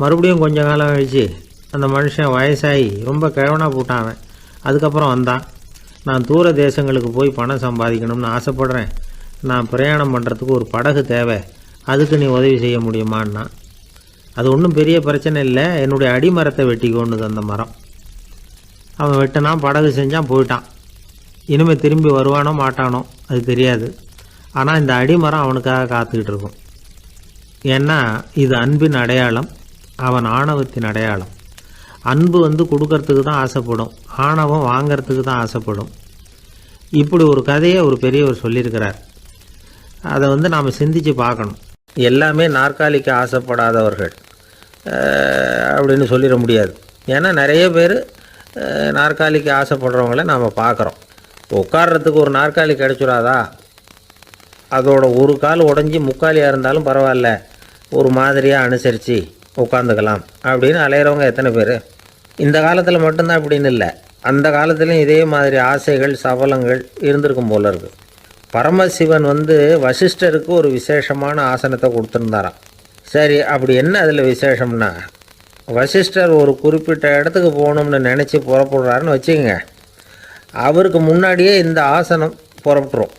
மறுபடியும் கொஞ்ச காலம் கழிச்சு அந்த மனுஷன் வயசாகி ரொம்ப கிழவனாக போட்டான் அவன். அதுக்கப்புறம் வந்தான். நான் தூர தேசங்களுக்கு போய் பணம் சம்பாதிக்கணும்னு ஆசைப்படுறேன். நான் பிரயாணம் பண்ணுறதுக்கு ஒரு படகு தேவை, அதுக்கு நீ உதவி செய்ய முடியுமான்னா. அது ஒன்றும் பெரிய பிரச்சனை இல்லை, என்னுடைய அடிமரத்தை வெட்டிக்கோன்னுது அந்த மரம். அவன் வெட்டினான், படகு செஞ்சான், போயிட்டான். இனிமேல் திரும்பி வருவானோ மாட்டானோ அது தெரியாது. ஆனால் இந்த அடிமரம் அவனுக்காக காத்துக்கிட்டு இருக்கும். ஏன்னா இது அன்பின் அடையாளம், அவன் ஆணவத்தின் அடையாளம். அன்பு கொடுக்கறதுக்கு தான் ஆசைப்படும், ஆணவம் வாங்கிறதுக்கு தான் ஆசைப்படும். இப்படி ஒரு கதையை ஒரு பெரியவர் சொல்லியிருக்கிறார். அதை நாம் சிந்திச்சு பார்க்கணும். எல்லாமே நாற்காலிக்கு ஆசைப்படாதவர்கள் அப்படின்னு சொல்லிட முடியாது. ஏன்னா நிறைய பேர் நாற்காலிக்கு ஆசைப்படுறவங்கள நாம் பார்க்குறோம். உட்கார்றதுக்கு ஒரு நாற்காலி கிடைச்சிடாதா, அதோட ஒரு கால் உடஞ்சி முக்காலியாக இருந்தாலும் பரவாயில்ல, ஒரு மாதிரியாக அனுசரித்து உட்காந்துக்கலாம் அப்படின்னு அலையிறவங்க எத்தனை பேர். இந்த காலத்தில் மட்டும்தான் அப்படின்னு இல்லை, அந்த காலத்துலேயும் இதே மாதிரி ஆசைகள் சபலங்கள் இருந்திருக்கும் போல இருக்கு. பரமசிவன் வசிஷ்டருக்கு ஒரு விசேஷமான ஆசனத்தை கொடுத்துருந்தாராம். சரி, அப்படி என்ன அதில் விசேஷம்னா, வசிஷ்டர் ஒரு குறிப்பிட்ட இடத்துக்கு போகணும்னு நினச்சி புறப்படுறாருன்னு வச்சுக்கோங்க. அவருக்கு முன்னாடியே இந்த ஆசனம் புறப்பட்டுரும்.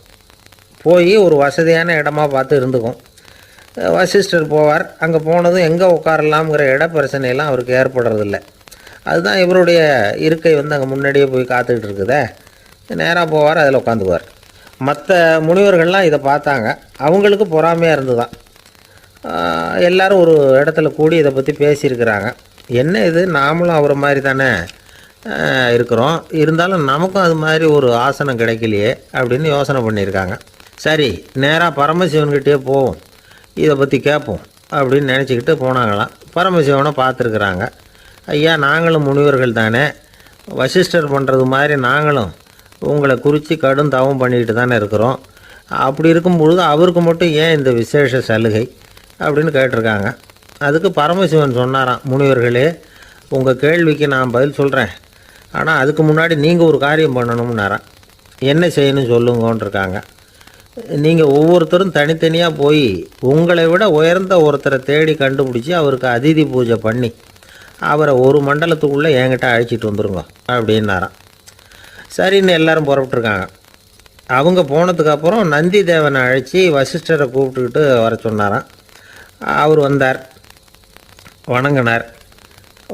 போய் ஒரு வசதியான இடமா பார்த்து இருந்துக்கும். வசிஷ்டர் போவார். அங்கே போனதும் எங்கே உட்காரலாம்ங்கிற இட பிரச்சனையெல்லாம் அவருக்கு ஏற்படுறதில்ல. அதுதான் இவருடைய இருக்கை அங்கே முன்னாடியே போய் காத்துக்கிட்டு இருக்குதே. நேராக போவார், அதில் உட்காந்துக்குவார். மற்ற முனிவர்கள்லாம் இதை பார்த்தாங்க. அவங்களுக்கு பொறாமையாக இருந்துதான். எல்லாரும் ஒரு இடத்துல கூடி இதை பற்றி பேசியிருக்கிறாங்க. என்ன இது, நாமளும் அவரை மாதிரி தானே இருக்கிறோம், இருந்தாலும் நமக்கும் அது மாதிரி ஒரு ஆசனம் கிடைக்கலையே அப்படின்னு யோசனை பண்ணியிருக்காங்க. சரி, நேராக பரமசிவன்கிட்டே போவோம், இதை பற்றி கேட்போம் அப்படின்னு நினச்சிக்கிட்டு போனாங்களாம். பரமசிவனை பார்த்துருக்குறாங்க. ஐயா, நாங்களும் முனிவர்கள் தானே, வசிஷ்டர் பண்ணுறது மாதிரி நாங்களும் உங்களை குறித்து கடும் தவம் பண்ணிக்கிட்டு தானே இருக்கிறோம். அப்படி இருக்கும் பொழுது அவருக்கு மட்டும் ஏன் இந்த விசேஷ சலுகை அப்படின்னு கேட்டிருக்காங்க. அதுக்கு பரமசிவன் சொன்னாராம், முனிவர்களே, உங்கள் கேள்விக்கு நான் பதில் சொல்கிறேன், ஆனால் அதுக்கு முன்னாடி நீங்கள் ஒரு காரியம் பண்ணணும்னாராம். என்ன செய்யணும் சொல்லுங்கன்றிருக்காங்க. நீங்கள் ஒவ்வொருத்தரும் தனித்தனியாக போய் உங்களை விட உயர்ந்த ஒருத்தரை தேடி கண்டுபிடிச்சி அவருக்கு அதிதி பூஜை பண்ணி அவரை ஒரு மண்டலத்துக்குள்ளே என்கிட்ட அழைச்சிட்டு வந்துருங்க அப்படின்னாராம். சரின்னு எல்லாரும் புறப்பட்டுருக்காங்க. அவங்க போனதுக்கப்புறம் நந்தி தேவனை அழைச்சி வசிஷ்டரை கூப்பிட்டுக்கிட்டு வர சொன்னாராம். அவர் வந்தார், வணங்கினார்.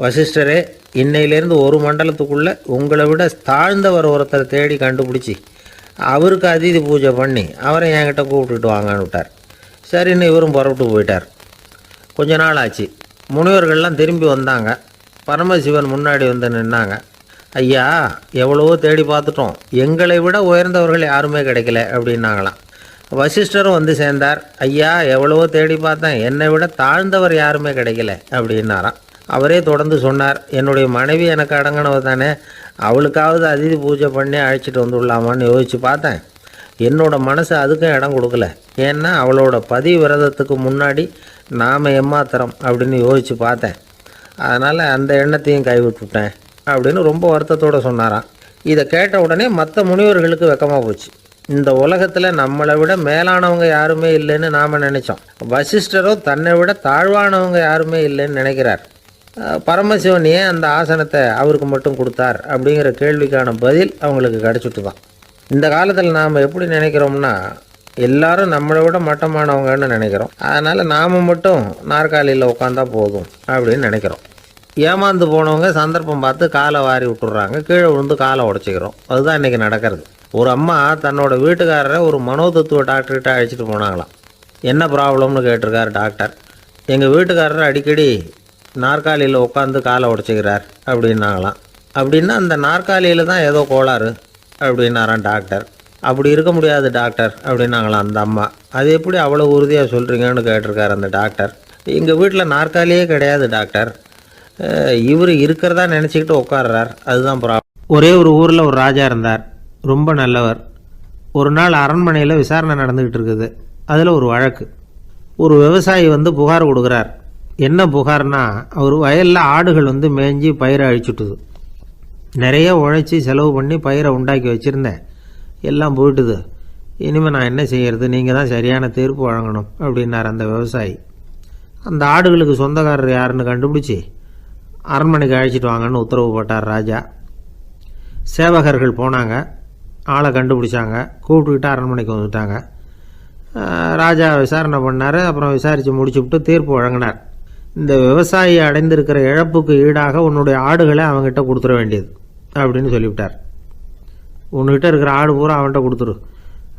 வசிஷ்டரே, இன்னையிலேருந்து ஒரு மண்டலத்துக்குள்ளே உங்களை விட தாழ்ந்தவர் ஒருத்தரை தேடி கண்டுபிடிச்சி அவருக்கு அதிதி பூஜை பண்ணி அவரை என்கிட்ட கூப்பிட்டுட்டு வாங்கன்னு விட்டார். சரின்னு இவரும் புறப்பட்டு போயிட்டார். கொஞ்ச நாள் ஆச்சு. முனிவர்கள்லாம் திரும்பி வந்தாங்க. பரமசிவன் முன்னாடி நின்னாங்க. ஐயா, எவ்வளவோ தேடி பார்த்துட்டோம், எங்களை விட உயர்ந்தவர்கள் யாருமே கிடைக்கல அப்படின்னாங்களாம். வசிஷ்டரும் சேர்ந்தார். ஐயா, எவ்வளவோ தேடி பார்த்தேன், என்னை விட தாழ்ந்தவர் யாருமே கிடைக்கல அப்படின்னாராம். அவரே தொடர்ந்து சொன்னார், என்னுடைய மனைவி எனக்கு அடங்கினவ தானே, அவளுக்காவது அதிதி பூஜை பண்ணி அழைச்சிட்டு வந்துடலாமான்னு யோசித்து பார்த்தேன். என்னோட மனசு அதுக்கும் இடம் கொடுக்கல. ஏன்னா அவளோட விரதத்துக்கு முன்னாடி நாம் ஏமாத்திரம் அப்படின்னு யோசித்து பார்த்தேன். அதனால் அந்த எண்ணத்தையும் கைவிட்டுட்டேன் அப்படின்னு ரொம்ப வருத்தத்தோடு சொன்னாராம். இதை கேட்ட உடனே மற்ற முனிவர்களுக்கு வெக்கமாக போச்சு. இந்த உலகத்தில் நம்மளை விட மேலானவங்க யாருமே இல்லைன்னு நாம் நினச்சோம். வசிஷ்டரோ தன்னை விட தாழ்வானவங்க யாருமே இல்லைன்னு நினைக்கிறார். பரமசிவன் ஏன் அந்த ஆசனத்தை அவருக்கு மட்டும் கொடுத்தார் அப்படிங்கிற கேள்விக்கான பதில் அவங்களுக்கு கிடச்சிட்டு தான். இந்த காலத்தில் நாம் எப்படி நினைக்கிறோம்னா, எல்லாரும் நம்மளை விட மட்டமானவங்கன்னு நினைக்கிறோம். அதனால் நாம் மட்டும் நாற்காலியில் உட்காந்தா போதும் அப்படின்னு நினைக்கிறோம். ஏமாந்து போனவங்க சந்தர்ப்பம் பார்த்து காலை வாரி விட்டுடுறாங்க, கீழே விழுந்து காலை உடச்சிக்கிறோம். அதுதான் இன்றைக்கி நடக்கிறது. ஒரு அம்மா தன்னோட வீட்டுக்காரரை ஒரு மனோதத்துவ டாக்டர்கிட்ட அழைச்சிட்டு போனாங்களாம். என்ன ப்ராப்ளம்னு கேட்டிருக்கார் டாக்டர். எங்கள் வீட்டுக்காரர் அடிக்கடி நாற்காலியில் உட்காந்து காலை உடச்சிக்கிறார் அப்படின்னாங்களாம். அப்படின்னா அந்த நாற்காலியில் தான் ஏதோ கோளாறு அப்படின்னாரான் டாக்டர். அப்படி இருக்க முடியாது டாக்டர் அப்படின்னாங்களாம் அந்த அம்மா. அது எப்படி அவ்வளோ உறுதியாக சொல்கிறீங்கன்னு கேட்டிருக்கார் அந்த டாக்டர். எங்கள் வீட்டில் நாற்காலியே கிடையாது டாக்டர், இவர் இருக்கிறதா நினச்சிக்கிட்டு உட்கார்றார், அதுதான் ப்ராப்ளம். ஒரே ஒரு ஊரில் ஒரு ராஜா இருந்தார், ரொம்ப நல்லவர். ஒரு நாள் அரண்மனையில் விசாரணை நடந்துக்கிட்டு இருக்குது. அதில் ஒரு வழக்கு. ஒரு விவசாயி புகார் கொடுக்குறார். என்ன புகார்னா, அவர் வயலில் ஆடுகள் மேய்ஞ்சி பயிரை அழிச்சுட்டுது. நிறைய உழைச்சி செலவு பண்ணி பயிரை உண்டாக்கி வச்சுருந்தேன், எல்லாம் போயிட்டுது. இனிமேல் நான் என்ன செய்கிறது, நீங்கள் தான் சரியான தீர்ப்பு வழங்கணும் அப்படின்னார் அந்த விவசாயி. அந்த ஆடுகளுக்கு சொந்தக்காரர் யாருன்னு கண்டுபிடிச்சி அரண்மனைக்கு அழைச்சிட்டு வாங்கன்னு உத்தரவு போட்டார் ராஜா. சேவகர்கள் போனாங்க, ஆளை கண்டுபிடிச்சாங்க, கூப்பிட்டுக்கிட்டு அரண்மனைக்கு வந்துட்டாங்க. ராஜா விசாரணை பண்ணார். அப்புறம் விசாரித்து முடிச்சுவிட்டு தீர்ப்பு வழங்கினார். இந்த விவசாயி அடைந்திருக்கிற இழப்புக்கு ஈடாக உன்னுடைய ஆடுகளை அவங்ககிட்ட கொடுத்துட வேண்டியது அப்படின்னு சொல்லிவிட்டார். உன்கிட்ட இருக்கிற ஆடு பூரா அவன்கிட்ட கொடுத்துரு,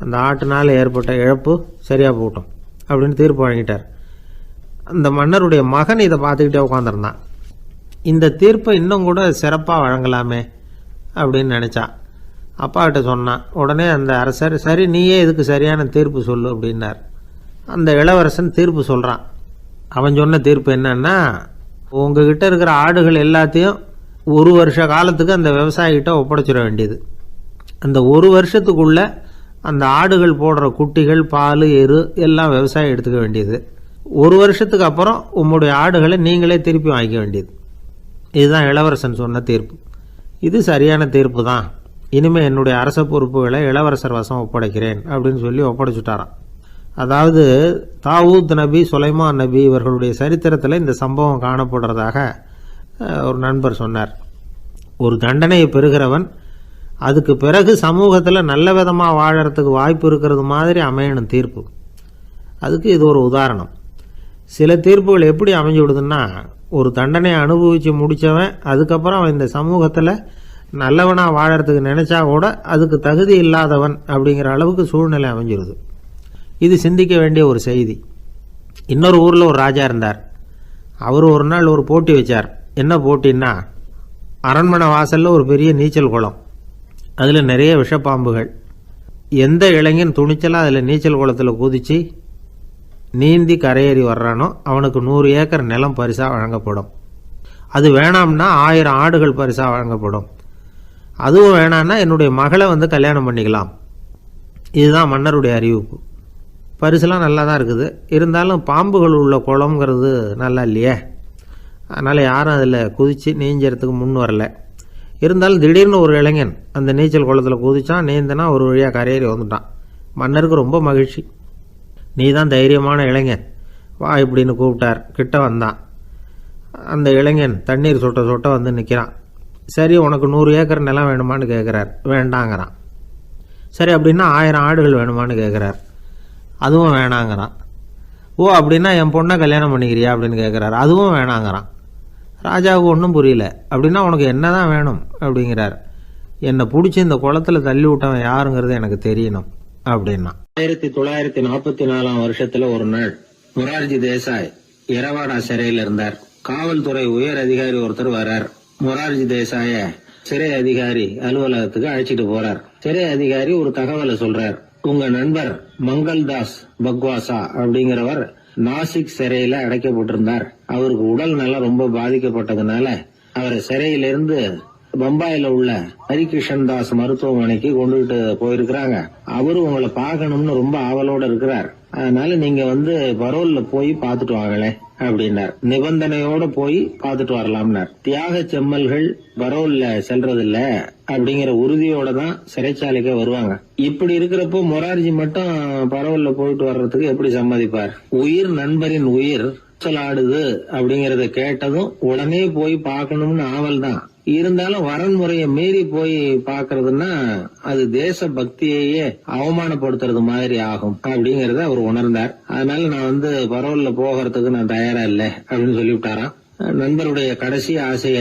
அந்த ஆட்டுனால் ஏற்பட்ட இழப்பு சரியாக போட்டோம் அப்படின்னு தீர்ப்பு வழங்கிட்டார். அந்த மன்னருடைய மகன் இதை பார்த்துக்கிட்டே உட்காந்துருந்தான். இந்த தீர்ப்பை இன்னும் கூட சிறப்பாக வழங்கலாமே அப்படின்னு நினச்சான். அப்பாக்கிட்ட சொன்னான். உடனே அந்த அரசர், சரி நீயே இதுக்கு சரியான தீர்ப்பு சொல்லு அப்படின்னார். அந்த இளவரசன் தீர்ப்பு சொல்கிறான். அவன் சொன்ன தீர்ப்பு என்னன்னா, உங்ககிட்ட இருக்கிற ஆடுகள் எல்லாத்தையும் ஒரு வருஷ காலத்துக்கு அந்த விவசாயிகிட்ட ஒப்படைச்சிட வேண்டியது. அந்த ஒரு வருஷத்துக்குள்ளே அந்த ஆடுகள் போடுற குட்டிகள், பால், எரு எல்லாம் விவசாயி எடுத்துக்க வேண்டியது. ஒரு வருஷத்துக்கு அப்புறம் உங்களுடைய ஆடுகளை நீங்களே திருப்பி வாங்கிக்க வேண்டியது. இதுதான் இளவரசன் சொன்ன தீர்ப்பு. இது சரியான தீர்ப்பு தான், இனிமேல் என்னுடைய அரச பொறுப்புகளை இளவரசர் வசம் ஒப்படைக்கிறேன் அப்படின்னு சொல்லி ஒப்படைச்சுட்டாராம். அதாவது தாவூத் நபி, சுலைமான் நபி இவர்களுடைய சரித்திரத்தில் இந்த சம்பவம் காணப்படுறதாக ஒரு நண்பர் சொன்னார். ஒரு தண்டனையை பெறுகிறவன் அதுக்கு பிறகு சமூகத்தில் நல்ல விதமாக வாழறதுக்கு வாய்ப்பு இருக்கிறது மாதிரி அமையணும் தீர்ப்பு. அதுக்கு இது ஒரு உதாரணம். சில தீர்ப்புகள் எப்படி அமைஞ்சு விடுதுன்னா, ஒரு தண்டனையை அனுபவித்து முடித்தவன் அதுக்கப்புறம் அவன் இந்த சமூகத்தில் நல்லவனாக வாழறதுக்கு நினச்சா கூட அதுக்கு தகுதி இல்லாதவன் அப்படிங்கிற அளவுக்கு சூழ்நிலை அமைஞ்சிருது. இது சிந்திக்க வேண்டிய ஒரு செய்தி. இன்னொரு ஊரில் ஒரு ராஜா இருந்தார். அவர் ஒரு நாள் ஒரு போட்டி வச்சார். என்ன போட்டின்னா, அரண்மனை வாசலில் ஒரு பெரிய நீச்சல் குளம், அதில் நிறைய விஷப்பாம்புகள். எந்த இளைஞன் துணிச்சலாக அதில் நீச்சல் குளத்தில் குதித்து நீந்தி கரையேறி வர்றானோ அவனுக்கு 100 ஏக்கர் நிலம் பரிசாக வழங்கப்படும். அது வேணாம்னா 1000 ஆடுகள் பரிசாக வழங்கப்படும். அதுவும் வேணான்னா என்னுடைய மகளை கல்யாணம் பண்ணிக்கலாம். இதுதான் மன்னருடைய அறிவிப்பு. பரிசுலாம் நல்லா தான் இருக்குது, இருந்தாலும் பாம்புகள் உள்ள குளம்ங்கிறது நல்லா இல்லையே. அதனால் யாரும் அதில் குதித்து நீஞ்சறதுக்கு முன் வரல. இருந்தாலும் திடீர்னு ஒரு இளைஞன் அந்த நீச்சல் குளத்தில் குதித்தான், நீந்தினா ஒரு வழியாக கரையேறி வந்துட்டான். மன்னருக்கு ரொம்ப மகிழ்ச்சி. நீ தான் தைரியமான இளைஞன், வா இப்படின்னு கூப்பிட்டார். கிட்ட வந்தான். அந்த இளைஞன் தண்ணீர் சொட்ட சொட்ட வந்து நிற்கிறான். சரி, உனக்கு 100 ஏக்கர் நிலம் வேணுமான்னு கேட்குறார். வேண்டாங்கிறான். சரி, அப்படின்னா 1000 ஆடுகள் வேணுமான்னு கேட்குறார். அதுவும் வேணாங்கிறான். ஓ, அப்படின்னா என் பொண்ணை கல்யாணம் பண்ணிக்கிறியா அப்படின்னு கேட்குறாரு. அதுவும் வேணாங்கிறான். ராஜாவுக்கு ஒன்றும் புரியல. அப்படின்னா உனக்கு என்ன தான் வேணும் அப்படிங்கிறார். என்னை பிடிச்சி இந்த குளத்தில் தள்ளி விட்டவன் யாருங்கிறது எனக்கு தெரியணும் அப்படின்னா. 1944 வருஷத்துல ஒரு நாள் மொரார்ஜி தேசாய் எரவாடா சிறையில் இருந்தார். காவல்துறை உயர் அதிகாரி ஒருத்தர் வர்றார். மொரார்ஜி தேசாய சிறை அதிகாரி அலுவலகத்துக்கு அழைச்சிட்டு போறார். சிறை அதிகாரி ஒரு தகவலை சொல்றார். உங்க நண்பர் மங்கள்தாஸ் பக்வாசா அப்படிங்கிறவர் நாசிக் சிறையில அடைக்கப்பட்டிருந்தார். அவருக்கு உடல் நலம் ரொம்ப பாதிக்கப்பட்டதுனால அவரை சிறையிலிருந்து பம்பாயில உள்ள ஹரிகிருஷ்ணன் தாஸ் மருத்துவமனைக்கு கொண்டுகிட்டு போயிருக்கிறாங்க. அவரு உங்களை பார்க்கணும்னு ரொம்ப ஆவலோட இருக்கிறார். அதனால நீங்க பரோல்ல போய் பாத்துட்டு வாங்களே அப்படின்னார். நிபந்தனையோட போய் பாத்துட்டு வரலாம்னார். தியாக செம்மல்கள் பரோல்ல செல்றதில்ல அப்படிங்கிற உறுதியோட தான் சிறைச்சாலைக்கே வருவாங்க. இப்படி இருக்கிறப்போ மொரார்ஜி மட்டும் பரோல்ல போயிட்டு வர்றதுக்கு எப்படி சம்மதிப்பார்? உயிர் நண்பரின் உயிர் சொல்லாடுது அப்படிங்கறத கேட்டதும் உடனே போய் பார்க்கணும்னு ஆவல் தான். இருந்தாலும் வரன்முறையை மீறி போய் பாக்குறதுன்னா அது தேச பக்தியையே அவமானப்படுத்துறது மாதிரி ஆகும் அப்படிங்கறத அவர் உணர்ந்தார். அதனால நான் பரோல்ல போகிறதுக்கு நான் தயாரா இல்லை அப்படின்னு சொல்லிவிட்டாராம். நண்பருடைய கடைசி ஆசைய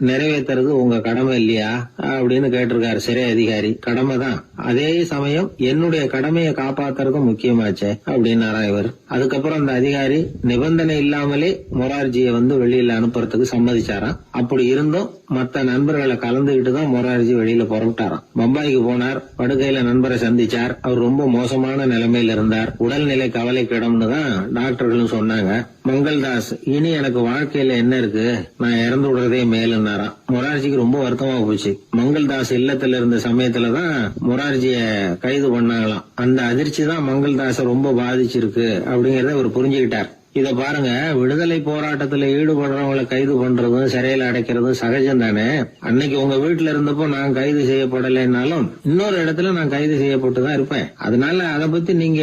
நிறைவேற்றுறது உங்க கடமை இல்லையா அப்படின்னு கேட்டிருக்காரு சிறை அதிகாரி. கடமை தான், அதே சமயம் என்னுடைய கடமையை காப்பாத்துறதும் முக்கியமாச்சே அப்படின்னாரா இவர். அதுக்கப்புறம் அந்த அதிகாரி நிபந்தனை இல்லாமலே மொரார்ஜியை வெளியில அனுப்புறதுக்கு சம்மதிச்சாராம். அப்படி இருந்தும் மத்த நண்பர்களை கலந்துகிட்டு தான் மொரார்ஜி வெளியில புறப்பட்டாராம். பம்பாய்க்கு போனார். படுக்கையில நண்பரை சந்திச்சார். அவர் ரொம்ப மோசமான நிலைமையில இருந்தார். உடல்நிலை கவலைக்கிடம்னு தான் டாக்டர்களும் சொன்னாங்க. மங்கள்தாஸ், இனி எனக்கு வாழ்க்கையில என்ன இருக்கு, நான் இறந்து விடுறதே மேலுன்னாராம். மொரார்ஜிக்கு ரொம்ப வருத்தமா போச்சு. மங்கள்தாஸ் இல்லத்துல இருந்த சமயத்துலதான் மொரார்ஜிய கைது பண்ணாங்களாம். அந்த அதிர்ச்சி தான் மங்கள்தாஸ ரொம்ப பாதிச்சிருக்கு அப்படிங்கறத அவர் புரிஞ்சுக்கிட்டார். இத பாருங்க, விடுதலை போராட்டத்துல ஈடுபடுறவங்களை கைது பண்றதும் சிறையில அடைக்கிறதும் சகஜம் தானே. அன்னைக்கு உங்க வீட்டுல இருந்தப்போ நான் கைது செய்யப்படலைன்னாலும் இன்னொரு இடத்துல நான் கைது செய்யப்பட்டுதான் இருப்பேன். அதனால அதை பத்தி நீங்க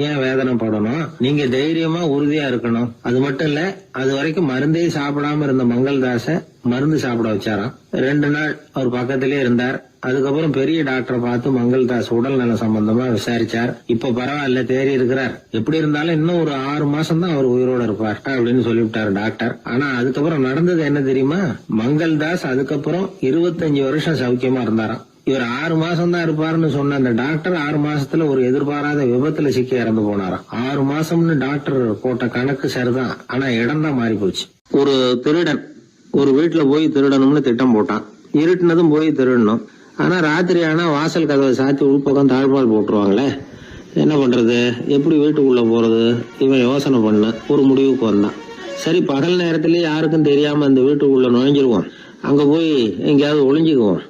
ஏன் வேதனைப்படணும்? நீங்க தைரியமா உறுதியா இருக்கணும். அது மட்டும் இல்ல, அது வரைக்கும் மருந்தே சாப்பிடாம இருந்த மங்கள்தாஸ மருந்து சாப்பிட வச்சாராம். 2 நாள் அவர் பக்கத்திலே இருந்தார். அதுக்கப்புறம் பெரிய டாக்டரை பார்த்து மங்கள்தாஸ் உடல் நல சம்பந்தமா விசாரிச்சார். இப்ப பரவாயில்ல, தேறி இருக்கிறார். எப்படி இருந்தாலும் இன்னும் ஒரு 6 மாசம் தான் அவர் உயிரோட இருப்பார் அப்படின்னு சொல்லிவிட்டாரு டாக்டர். ஆனா அதுக்கப்புறம் நடந்தது என்ன தெரியுமா? மங்கள்தாஸ் அதுக்கப்புறம் 25 வருஷம் சௌக்கியமா இருந்தாராம். இவர் 6 மாசம் தான் இருப்பாருன்னு சொன்ன அந்த டாக்டர் 6 மாசத்துல ஒரு எதிர்பாராத விபத்துல சிக்கி இறந்து போனாராம். 6 மாசம்னு டாக்டர் போட்ட கணக்கு சரிதான், ஆனா இடம் தான் மாறி போச்சு. ஒரு திருடன் ஒரு வீட்டுல போய் திருடணும்னு திட்டம் போட்டான். இருட்டுனதும் போய் திருடணும். ஆனா ராத்திரி ஆனா வாசல் கதவை சாத்தி உள்பக்கம் தாழ்பால் போட்டுருவாங்களே, என்ன பண்றது, எப்படி வீட்டுக்குள்ள போறது? இவன் யோசனை பண்ண ஒரு முடிவுக்கு வந்தான். சரி, பகல் நேரத்திலேயே யாருக்கும் தெரியாம அந்த வீட்டுக்குள்ள நுழைஞ்சிருவோம். அங்க போய் எங்கேயாவது ஒளிஞ்சுக்குவோம்.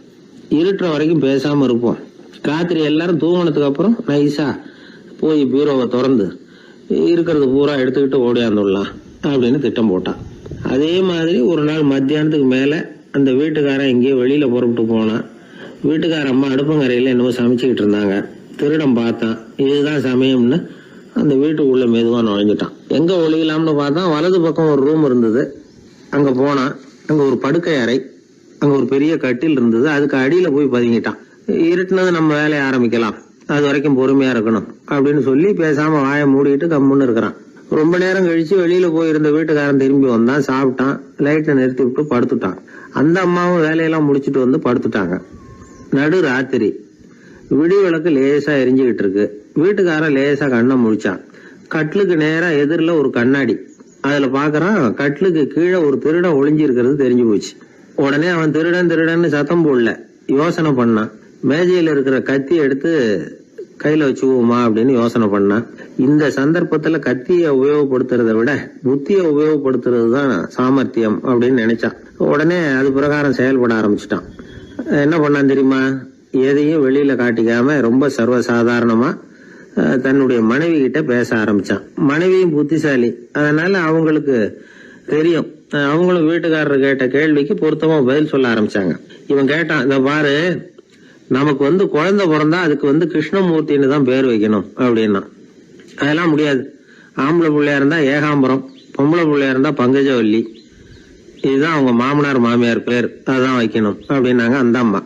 இருட்டுற வரைக்கும் பேசாம இருப்போம். ராத்திரி எல்லாரும் தூங்கினதுக்கு அப்புறம் நைஸா போய் பீரோவை திறந்து இருக்கிறது பூரா எடுத்துக்கிட்டு ஓடியாந்துடலாம் அப்படின்னு திட்டம் போட்டான். அதே மாதிரி ஒரு நாள் மத்தியானத்துக்கு மேல அந்த வீட்டுக்காரன் எங்கேயோ வெளியில புறப்பட்டு போனான். வீட்டுக்கார அம்மா அடுப்பங்கரையில என்னவோ சமைச்சுக்கிட்டு இருந்தாங்க. திருடன் பார்த்தான். இதுதான் சமயம்னு அந்த வீட்டுக்குள்ள மெதுவா நுழைஞ்சிட்டான். எங்க ஒளியலாம்னு பார்த்தா வலது பக்கம் ஒரு ரூம் இருந்தது. அங்க போனான். அங்க ஒரு படுக்கை அறை, அங்க ஒரு பெரிய கட்டில் இருந்தது. அதுக்கு அடியில போய் பதுங்கிட்டான். இருட்டுனது நம்ம வேலையை ஆரம்பிக்கலாம், அது வரைக்கும் பொறுமையா இருக்கணும் அப்படின்னு சொல்லி பேசாம வாயை மூடிட்டு கம்முன்னு இருக்கிறான். ரொம்ப நேரம் கழிச்சு வெளியில போயிருந்த வீட்டுக்காரன் திரும்பி வந்தான். சாப்பிட்டான். லைட்டை நிறுத்தி விட்டு படுத்துட்டான். அந்த அம்மாவும் வேலையெல்லாம் முடிச்சுட்டு வந்து படுத்துட்டாங்க. நடு ராத்திரி. விடி விளக்கு லேசா எரிஞ்சுக்கிட்டு இருக்கு. வீட்டுக்காரன் லேசா கண்ணை முழிச்சான். கட்லுக்கு நேரா எதிரில் ஒரு கண்ணாடி. அதுல பாக்குறான், கட்லுக்கு கீழே ஒரு திருடன் ஒளிஞ்சு இருக்கிறது தெரிஞ்சு போச்சு. உடனே அவன் திருடன் திருடன்னு சத்தம் போடல, யோசனை பண்ணான். மேஜையில இருக்கிற கத்தி எடுத்து கையில வச்சுக்குவோமா அப்படின்னு யோசனை பண்ணான். இந்த சந்தர்ப்பத்துல கத்தியை உபயோகப்படுத்துறத விட புத்தியை உபயோகப்படுத்துறது தான் சாமர்த்தியம் அப்படின்னு நினைச்சான். உடனே அது பிரகாரம் செயல்பட ஆரம்பிச்சிட்டான். என்ன பண்ணான் தெரியுமா? எதையும் வெளியில காட்டிக்காம ரொம்ப சர்வசாதாரணமா தன்னுடைய மனைவி கிட்ட பேச ஆரம்பிச்சான். மனைவியும் புத்திசாலி, அதனால அவங்களுக்கு தெரியும். அவங்களும் வீட்டுக்காரர் கேட்ட கேள்விக்கு பொருத்தமா பதில் சொல்ல ஆரம்பிச்சாங்க. இவன் கேட்டான், இந்த பாரு, நமக்கு குழந்தை பிறந்தா அதுக்கு கிருஷ்ணமூர்த்தின்னு தான் பேர் வைக்கணும் அப்படின்னா. அதெல்லாம் முடியாது. ஆம்பளை பிள்ளையா இருந்தா ஏகாம்பரம், பொம்பளை பிள்ளையா இருந்தா பங்கஜவல்லி, இதுதான் அவங்க மாமனார் மாமியார் பேர், அதான் வைக்கணும் அப்படின்னாங்க அந்த அம்மா.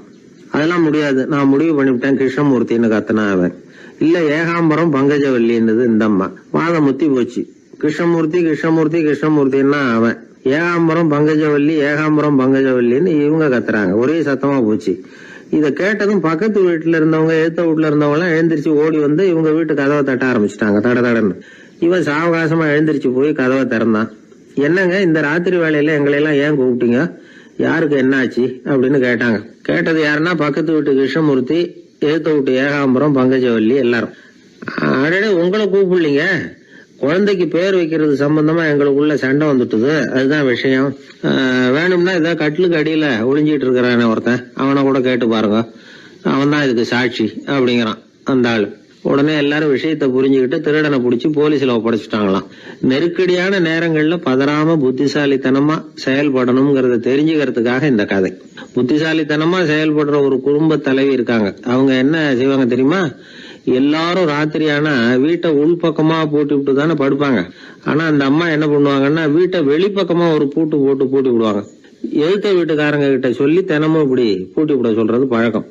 அதெல்லாம் முடியாது, நான் முடிவு பண்ணிவிட்டேன் கிருஷ்ணமூர்த்தின்னு கத்தனா அவன். இல்ல ஏகாம்பரம் பங்கஜவல்லின்றது இந்த அம்மா. வாதம் முத்தி போச்சு. கிருஷ்ணமூர்த்தி கிருஷ்ணமூர்த்தி கிருஷ்ணமூர்த்தின்னா அவன். ஏகாம்பரம் பங்கஜவல்லி ஏகாம்பரம் பங்கஜவல்லின்னு இவங்க கத்துறாங்க. ஒரே சத்தமா போச்சு. இத கேட்டதும் பக்கத்து வீட்டுல இருந்தவங்க, எழுத்த வீட்டுல இருந்தவங்க எல்லாம் எழுந்திரிச்சு ஓடி வந்து இவங்க வீட்டு கதவை தட்ட ஆரம்பிச்சுட்டாங்க. தட தடன்னு. இவன் சாவகாசமா எழுந்திரிச்சு போய் கதவை திறந்தான். என்னங்க இந்த ராத்திரி வேலையில எங்களை எல்லாம் ஏன் கூப்பிட்டீங்க, யாருக்கு என்னாச்சு அப்படின்னு கேட்டாங்க. கேட்டது யாருன்னா பக்கத்து வீட்டு கிருஷ்ணமூர்த்தி, எழுத்த வீட்டு ஏகாம்பரம் பங்கஜவல்லி எல்லாரும். அடடே, உங்களை கூப்பிடலீங்க, குழந்தைக்கு பேர் வைக்கிறது சம்பந்தமா எங்களுக்குள்ள சண்டை வந்துட்டுது, அதுதான் விஷயம். வேணும்னா இதை கட்டிலுக்கு அடியில ஒளிஞ்சிட்டு இருக்கிறானே ஒருத்தன், அவனை கூட கேட்டு பாருங்க, அவன் தான் இதுக்கு சாட்சி அப்படிங்கிறான் அந்த ஆளு. உடனே எல்லாரும் விஷயத்த புரிஞ்சுக்கிட்டு திருடனை பிடிச்சி போலீஸ்ல ஒப்படைச்சிட்டாங்களாம். நெருக்கடியான நேரங்கள்ல பதறாம புத்திசாலித்தனமா செயல்படணுங்கிறத தெரிஞ்சுக்கிறதுக்காக இந்த கதை. புத்திசாலித்தனமா செயல்படுற ஒரு குடும்ப தலைவி இருக்காங்க. அவங்க என்ன செய்வாங்க தெரியுமா? எல்லாரும் ராத்திரியானா வீட்டை உள்பக்கமா போட்டு விட்டு தானே படுப்பாங்க. ஆனா அந்த அம்மா என்ன பண்ணுவாங்கன்னா, வீட்டை வெளிப்பக்கமா ஒரு பூட்டு போட்டு பூட்டி விடுவாங்க. எழுத்த வீட்டுக்காரங்க கிட்ட சொல்லி தினமும் இப்படி பூட்டி விட சொல்றது பழக்கம்.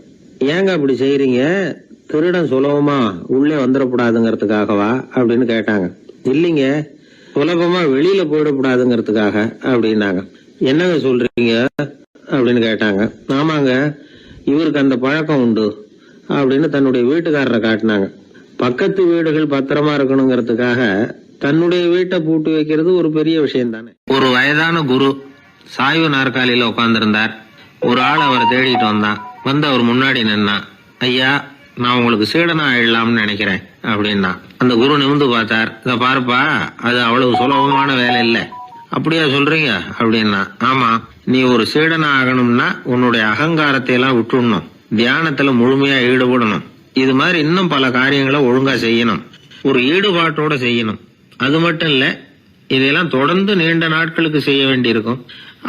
ஏங்க அப்படி செய்யறீங்க, திருடன் சுலபமா உள்ளே வந்துடக்கூடாதுங்கிறதுக்காகவா அப்படின்னு கேட்டாங்க. இல்லைங்க, சுலபமா வெளியில போயிடக்கூடாதுங்கிறதுக்காக அப்படின்னாங்க. என்னங்க சொல்றீங்க அப்படின்னு கேட்டாங்க. ஆமாங்க, இவருக்கு அந்த பழக்கம் உண்டு அப்படின்னு தன்னுடைய வீட்டுக்காரரை காட்டினாங்க. பக்கத்து வீடுகள் பத்திரமா இருக்கணுங்கிறதுக்காக தன்னுடைய வீட்டை பூட்டி வைக்கிறது ஒரு பெரிய விஷயம் தானே. ஒரு வயதான குரு சாய்வு நாற்காலியில உட்கார்ந்திருந்தார். ஒரு ஆள் அவரை தேடிட்டு வந்தான். வந்து அவர் முன்னாடி நின்னான். ஐயா, நான் உங்களுக்கு சீடனா ஆயிடலாம்னு நினைக்கிறேன் அப்படின்னா. அந்த குரு நிமிந்து பார்த்தார். இத பாருப்பா, அது அவ்வளவு சுலபமான வேலை இல்லை. அப்படியா சொல்றீங்க அப்படின்னா. ஆமா, நீ ஒரு சீடனா ஆகணும்னா உன்னுடைய அகங்காரத்தை எல்லாம் விட்டுடணும், தியானத்துல முழுமையா ஈடுபடணும், இது மாதிரி இன்னும் பல காரியங்களை ஒழுங்கா செய்யணும், ஒரு ஈடுபாட்டோட செய்யணும். அது மட்டும் இல்ல, இதெல்லாம் தொடர்ந்து நீண்ட நாட்களுக்கு செய்ய வேண்டியிருக்கும்.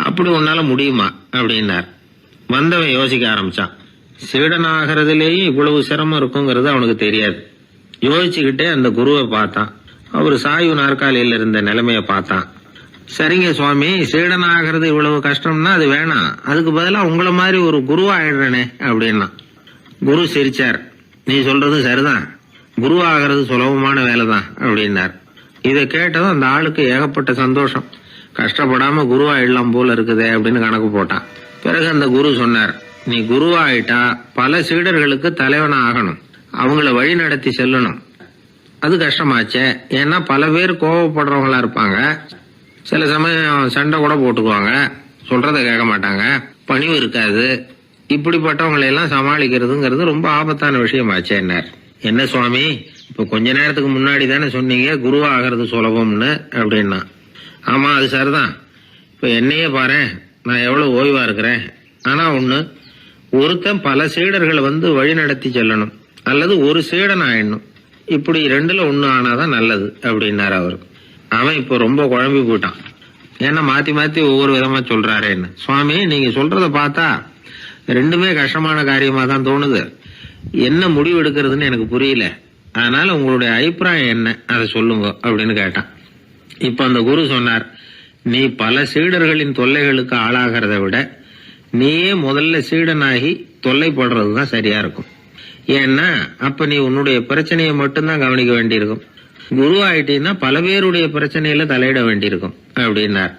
அப்படி உன்னால முடியுமா அப்படின்னார். வந்தவன் யோசிக்க ஆரம்பிச்சான். சீடனாகிறதுலேயே இவ்வளவு சிரமம் இருக்குங்கிறது அவனுக்கு தெரியாது. யோசிச்சுக்கிட்டே அந்த குருவை பார்த்தான். அவர் சாய்வு நாற்காலியில் இருந்த நிலைமைய பார்த்தான். சரிங்க சுவாமி, சீடனாகிறது இவ்வளவு கஷ்டம்னா அது வேணாம், அதுக்கு பதிலா உங்களை மாதிரி ஒரு குருவா ஆயிடுறேனே அப்படின்னா. குரு சிரிச்சார். நீ சொல்றது சரிதான், குருவாகிறது சுலபமான வேலைதான் அப்படின்னார். இதை கேட்டதும் அந்த ஆளுக்கு ஏகப்பட்ட சந்தோஷம். கஷ்டப்படாம குருவாயிடலாம் போல இருக்குதே அப்படின்னு கணக்கு போட்டான். பிறகு அந்த குரு சொன்னார், நீ குருவாயிட்டா பல சீடர்களுக்கு தலைவனா ஆகணும், அவங்கள வழி நடத்தி செல்லணும். அது கஷ்டமாச்சே. ஏன்னா பல பேர் கோவப்படுறவங்களா இருப்பாங்க, சில சமயம் சண்டை கூட போட்டுக்குவாங்க, சொல்றத கேட்க மாட்டாங்க, பணிவு இருக்காது. இப்படிப்பட்டவங்களை எல்லாம் சமாளிக்கிறதுங்கிறது ரொம்ப ஆபத்தான விஷயமாச்சேன்னார். என்ன சுவாமி, இப்ப கொஞ்ச நேரத்துக்கு முன்னாடி தானே சொன்னீங்க குருவாகிறது சுலபம்னு அப்படின்னா. ஆமா, அது சரிதான். இப்ப என்னையே பாரு, நான் எவ்வளவு ஓய்வா இருக்கிறேன். ஆனா ஒண்ணு, ஒருத்தன் பல சீடர்களை வழி நடத்தி செல்லணும், அல்லது ஒரு சீடன் ஆயிடணும். இப்படி ரெண்டுல ஒண்ணு ஆனாதான் நல்லது அப்படின்னாரு அவரு. அவன் இப்ப ரொம்ப குழம்பி போயிட்டான். ஏன்னா மாத்தி மாத்தி ஒவ்வொரு விதமா சொல்றாருன்னு. சுவாமி, நீங்க சொல்றத பார்த்தா ரெண்டுமே கஷ்டமான காரியமா தான் தோணுது. என்ன முடிவு எடுக்கிறதுன்னு எனக்கு புரியல. அதனால உங்களுடைய அபிப்பிராயம் என்ன, அதை சொல்லுங்க அப்படின்னு கேட்டான். இப்ப அந்த குரு சொன்னார், நீ பல சீடர்களின் தொல்லைகளுக்கு ஆளாகிறத விட நீயே முதல்ல சீடனாகி தொல்லைப்படுறதுதான் சரியா இருக்கும். ஏன்னா அப்ப நீ உன்னுடைய பிரச்சனையை மட்டும்தான் கவனிக்க வேண்டியிருக்கும். குரு ஆயிட்டீன்னா பல பேருடைய பிரச்சனையில தலையிட வேண்டியிருக்கும் அப்படின்னார்.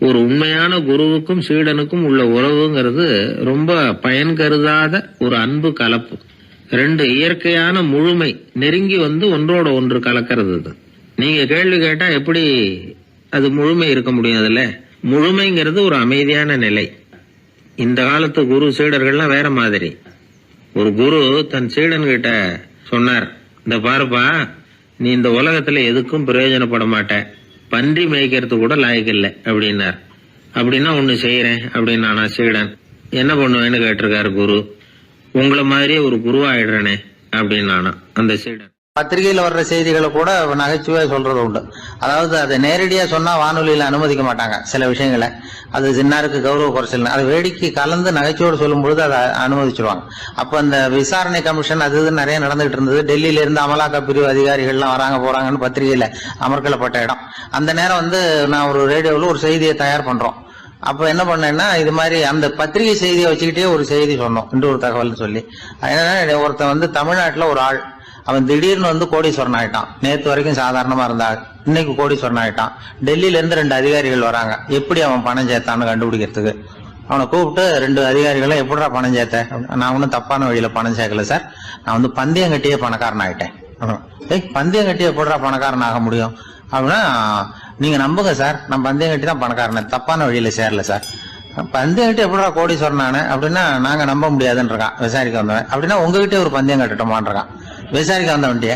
ஒரு உண்மையான குருவுக்கும் சீடனுக்கும் உள்ள உறவுங்கிறது ரொம்ப பயன் கருதாத ஒரு அன்பு கலப்பு. ரெண்டு இயற்கையான முழுமை நெருங்கி வந்து ஒன்றோட ஒன்று கலக்கிறது. நீங்க கேள்வி கேட்டா எப்படி அது முழுமை இருக்க முடியும்? அதுல முழுமைங்கிறது ஒரு அமைதியான நிலை. இந்த காலத்து குரு சீடர்கள்லாம் வேற மாதிரி. ஒரு குரு தன் சீடன் கிட்ட சொன்னார், இந்த பாருப்பா, நீ இந்த உலகத்துல எதுக்கும் பிரயோஜனப்பட மாட்ட, பன்றி மேய்க்கிறது கூட லாய்க்கில்லை அப்படின்னார். அப்படின்னா ஒண்ணு செய்யறேன் அப்படின்னு நானா சீடன். என்ன பண்ணுவேன்னு கேட்டிருக்காரு குரு. உங்களை மாதிரியே ஒரு குருவாயிடுறேனே அப்படின்னு நானா அந்த சீடன். பத்திரிகையில வர்ற செய்திகளை கூட நகைச்சுவையா சொல்றது உண்டு. அதாவது அதை நேரடியா சொன்னா வானொலியில அனுமதிக்க மாட்டாங்க சில விஷயங்களை. அது சின்னாருக்கு கௌரவ குறைச்சல். அதை வேடிக்கை கலந்து நகைச்சுவோடு சொல்லும் பொழுது அதை அனுமதிச்சிருவாங்க. அப்ப அந்த விசாரணை கமிஷன் அது இது நிறைய நடந்துகிட்டு இருந்தது. டெல்லியில இருந்து அமலாக்க பிரிவு அதிகாரிகள்லாம் வராங்க போறாங்கன்னு பத்திரிகையில அமர்க்கலப்பட்ட இடம். அந்த நேரம் வந்து நான் ஒரு ரேடியோவில் ஒரு செய்தியை தயார் பண்றோம். அப்ப என்ன பண்ணேன்னா, இது மாதிரி அந்த பத்திரிகை செய்தியை வச்சுக்கிட்டே ஒரு செய்தி சொன்னோம், இன்னொரு தகவல் சொல்லி. என்னன்னா, ஒருத்தன் வந்து தமிழ்நாட்டுல ஒரு ஆள், அவன் திடீர்னு வந்து கோடீஸ்வரன் ஆயிட்டான். நேத்து வரைக்கும் சாதாரணமா இருந்தாள், இன்னைக்கு கோடீஸ்வரன் ஆயிட்டான். டெல்லியில இருந்து 2 அதிகாரிகள் வராங்க. எப்படி அவன் பணம் சேர்த்தான்னு கண்டுபிடிக்கிறதுக்கு அவனை கூப்பிட்டு 2 அதிகாரிகளும் எப்படிடா பணம் சேர்த்த? நான் ஒன்னும் தப்பான வழியில பணம் சேர்க்கல சார், நான் வந்து பந்தயம் கட்டியே பணக்காரன் ஆயிட்டேன். பந்தயம் கட்டி எப்படிடா பணக்காரன் ஆக முடியும் அப்படின்னா, நீங்க நம்புங்க சார், நான் பந்தயம் கட்டி தான் பணக்காரன், தப்பான வழியில சேரல சார். பந்தயம் கட்டி எப்படிடா கோடீஸ்வரன் ஆனே அப்படின்னா, நாங்க நம்ப முடியாதுன்னு இருக்கான் விசாரிக்க வந்தவன். அப்படின்னா உங்ககிட்டே ஒரு பந்தயம் கட்டட்டோமான் இருக்கான் விசாரிக்க வந்தவன்ட்டிய.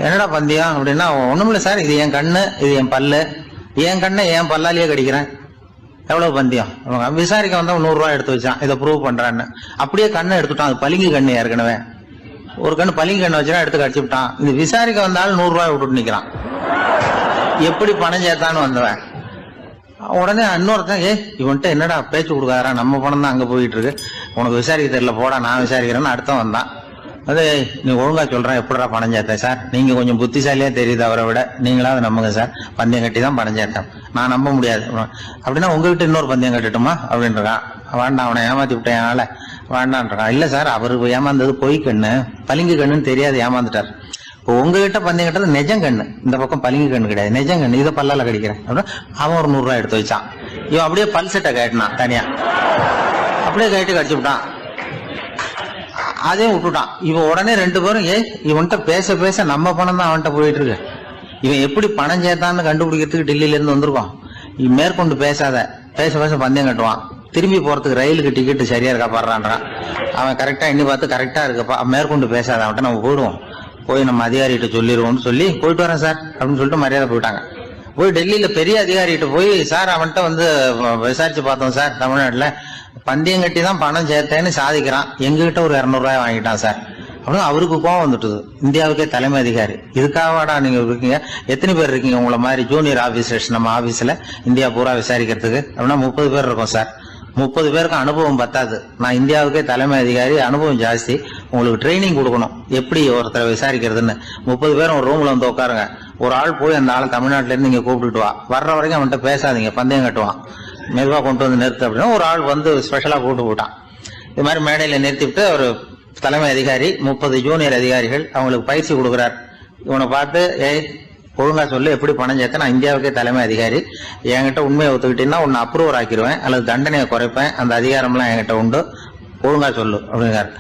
என்னடா பந்தயம் அப்படின்னா, ஒண்ணுமில்ல சார், இது என் கண்ணு, இது என் பல்லு, என் கண்ணை என் பல்லாலேயே கடிக்கிறேன், எவ்வளவு பந்தயம். விசாரிக்க வந்தவன் 100 ரூபாய் எடுத்து வச்சான், இதை ப்ரூவ் பண்றான்னு. அப்படியே கண்ணை எடுத்துட்டான். அது பளிங்கு கண்ணு, ஏற்கனவே ஒரு கண்ணு பளிங்கு கண்ணு வச்சுனா எடுத்து கடிச்சு விட்டான். இது விசாரிக்க வந்தாலும் 100 ரூபாய் விட்டுட்டு நிக்கிறான். எப்படி பணம் சேர்த்தான்னு வந்தவன். உடனே இன்னொருத்தன், இவன்ட்ட என்னடா பேச்சு கொடுக்காரா, நம்ம பணம் தான் அங்க போயிட்டு இருக்கு, உனக்கு விசாரிக்க தெரியல, போடா நான் விசாரிக்கிறேன்னு அடுத்தவன் வந்தான். அது நீ ஒழுங்கா சொல்றேன், எப்படிடா பணம் சேர்த்தேன் சார், நீங்க கொஞ்சம் புத்திசாலியா தெரியுது அவரை விட, நீங்களாவது நம்புங்க சார், பந்தயம் கட்டி தான் பணம் சேர்த்தேன், நான் நம்ப முடியாது. அப்படின்னா உங்ககிட்ட இன்னொரு பந்தயம் கட்டட்டுமா அப்படின்றான். வேண்டாம், அவனை ஏமாத்தி விட்டேன் என்னால வேண்டான்றான். இல்ல சார், அவரு ஏமாந்தது பொய் கண்ணு, பளிங்கு கண்ணுன்னு தெரியாது, ஏமாந்துட்டார். இப்போ உங்ககிட்ட பந்தயம் கட்டது நெஜம் கண்ணு, இந்த பக்கம் பளிங்கு கண்ணு கிடையாது, நெஜம் கண்ணு, இதை பல்லால கடிக்கிறேன் அப்படின்னு அவன் ஒரு 100 ரூபாய் எடுத்து வச்சான். இவன் அப்படியே பல் செட்டை கட்டினான் தனியா, அப்படியே கட்டி கடிச்சு விட்டான். அதையும் விட்டுட்டான். இவன் உடனே 2 பேரும், இவன்கிட்ட பேச பேச நம்ம பணம் தான் அவன்கிட்ட போயிட்டு இருக்கு, இவன் எப்படி பணம் சேர்த்தான்னு கண்டுபிடிக்கிறதுக்கு டெல்லியில இருந்து வந்திருக்கான், மேற்கொண்டு பேசாத, பேச பேச பந்தயம் கட்டுவான், திரும்பி போறதுக்கு ரயிலுக்கு டிக்கெட்டு சரியா இருக்கா பாடுறான்றான். அவன் கரெக்டா எண்ணி பார்த்து கரெக்டா இருக்கப்பா, மேற்கொண்டு பேசாத, அவன்கிட்ட நம்ம போயிடுவோம், போய் நம்ம அதிகாரிகிட்ட சொல்லிடுவோம்னு சொல்லி போயிட்டு வரேன் சார் அப்படின்னு சொல்லிட்டு மரியாதை போயிட்டாங்க. போய் டெல்லியில பெரிய அதிகாரிகிட்ட போய், சார் அவன்கிட்ட வந்து விசாரிச்சு பார்த்தோம் சார், தமிழ்நாட்டுல பந்தயம் கட்டி தான் பணம் சேர்த்தேன்னு சாதிக்கிறான், எங்ககிட்ட ஒரு 200 ரூபாய் வாங்கிட்டான் சார் அப்படின்னு. அவருக்கு கோவம் வந்துட்டுது. இந்தியாவுக்கே தலைமை அதிகாரி, இதுக்காகவாடா நீங்க இருக்கீங்க, எத்தனை பேர் இருக்கீங்க உங்களை மாதிரி ஜூனியர் ஆபீசர்ஸ் நம்ம ஆபீஸ்ல இந்தியா பூரா விசாரிக்கிறதுக்கு அப்படின்னா? 30 பேர் இருக்கோம் சார். 30 பேருக்கு அனுபவம் பத்தாது, நான் இந்தியாவுக்கே தலைமை அதிகாரி, அனுபவம் ஜாஸ்தி, உங்களுக்கு ட்ரைனிங் கொடுக்கணும் எப்படி ஒருத்தரை விசாரிக்கிறதுன்னு. 30 பேரும் ஒரு ரூம்ல வந்து உட்காருங்க, ஒரு ஆள் போய் அந்த ஆள் தமிழ்நாட்டுல இருந்து நீங்க கூப்பிட்டுட்டு வா, வர்ற வரைக்கும் அவன்கிட்ட பேசாதீங்க, பந்தயம் கட்டுவான், மெதுவா கொண்டு வந்து நிறுத்து அப்படின்னா ஒரு ஆள் வந்து ஸ்பெஷலா கூப்பிட்டு போட்டான். இது மாதிரி மேடையில நிறுத்திவிட்டு ஒரு தலைமை அதிகாரி 30 ஜூனியர் அதிகாரிகள் அவங்களுக்கு பயிற்சி கொடுக்குறார். இவனை பார்த்து, ஒழுங்கா சொல்லு, எப்படி பணம் சேர்த்த, நான் இந்தியாவுக்கே தலைமை அதிகாரி, என்கிட்ட உண்மையை ஒத்துக்கிட்டீங்கன்னா உன்னை அப்ரூவர் ஆக்கிடுவேன் அல்லது தண்டனையை குறைப்பேன், அந்த அதிகாரம்லாம் என்கிட்ட உண்டு, ஒழுங்கா சொல்லு அப்படிங்கிறார்.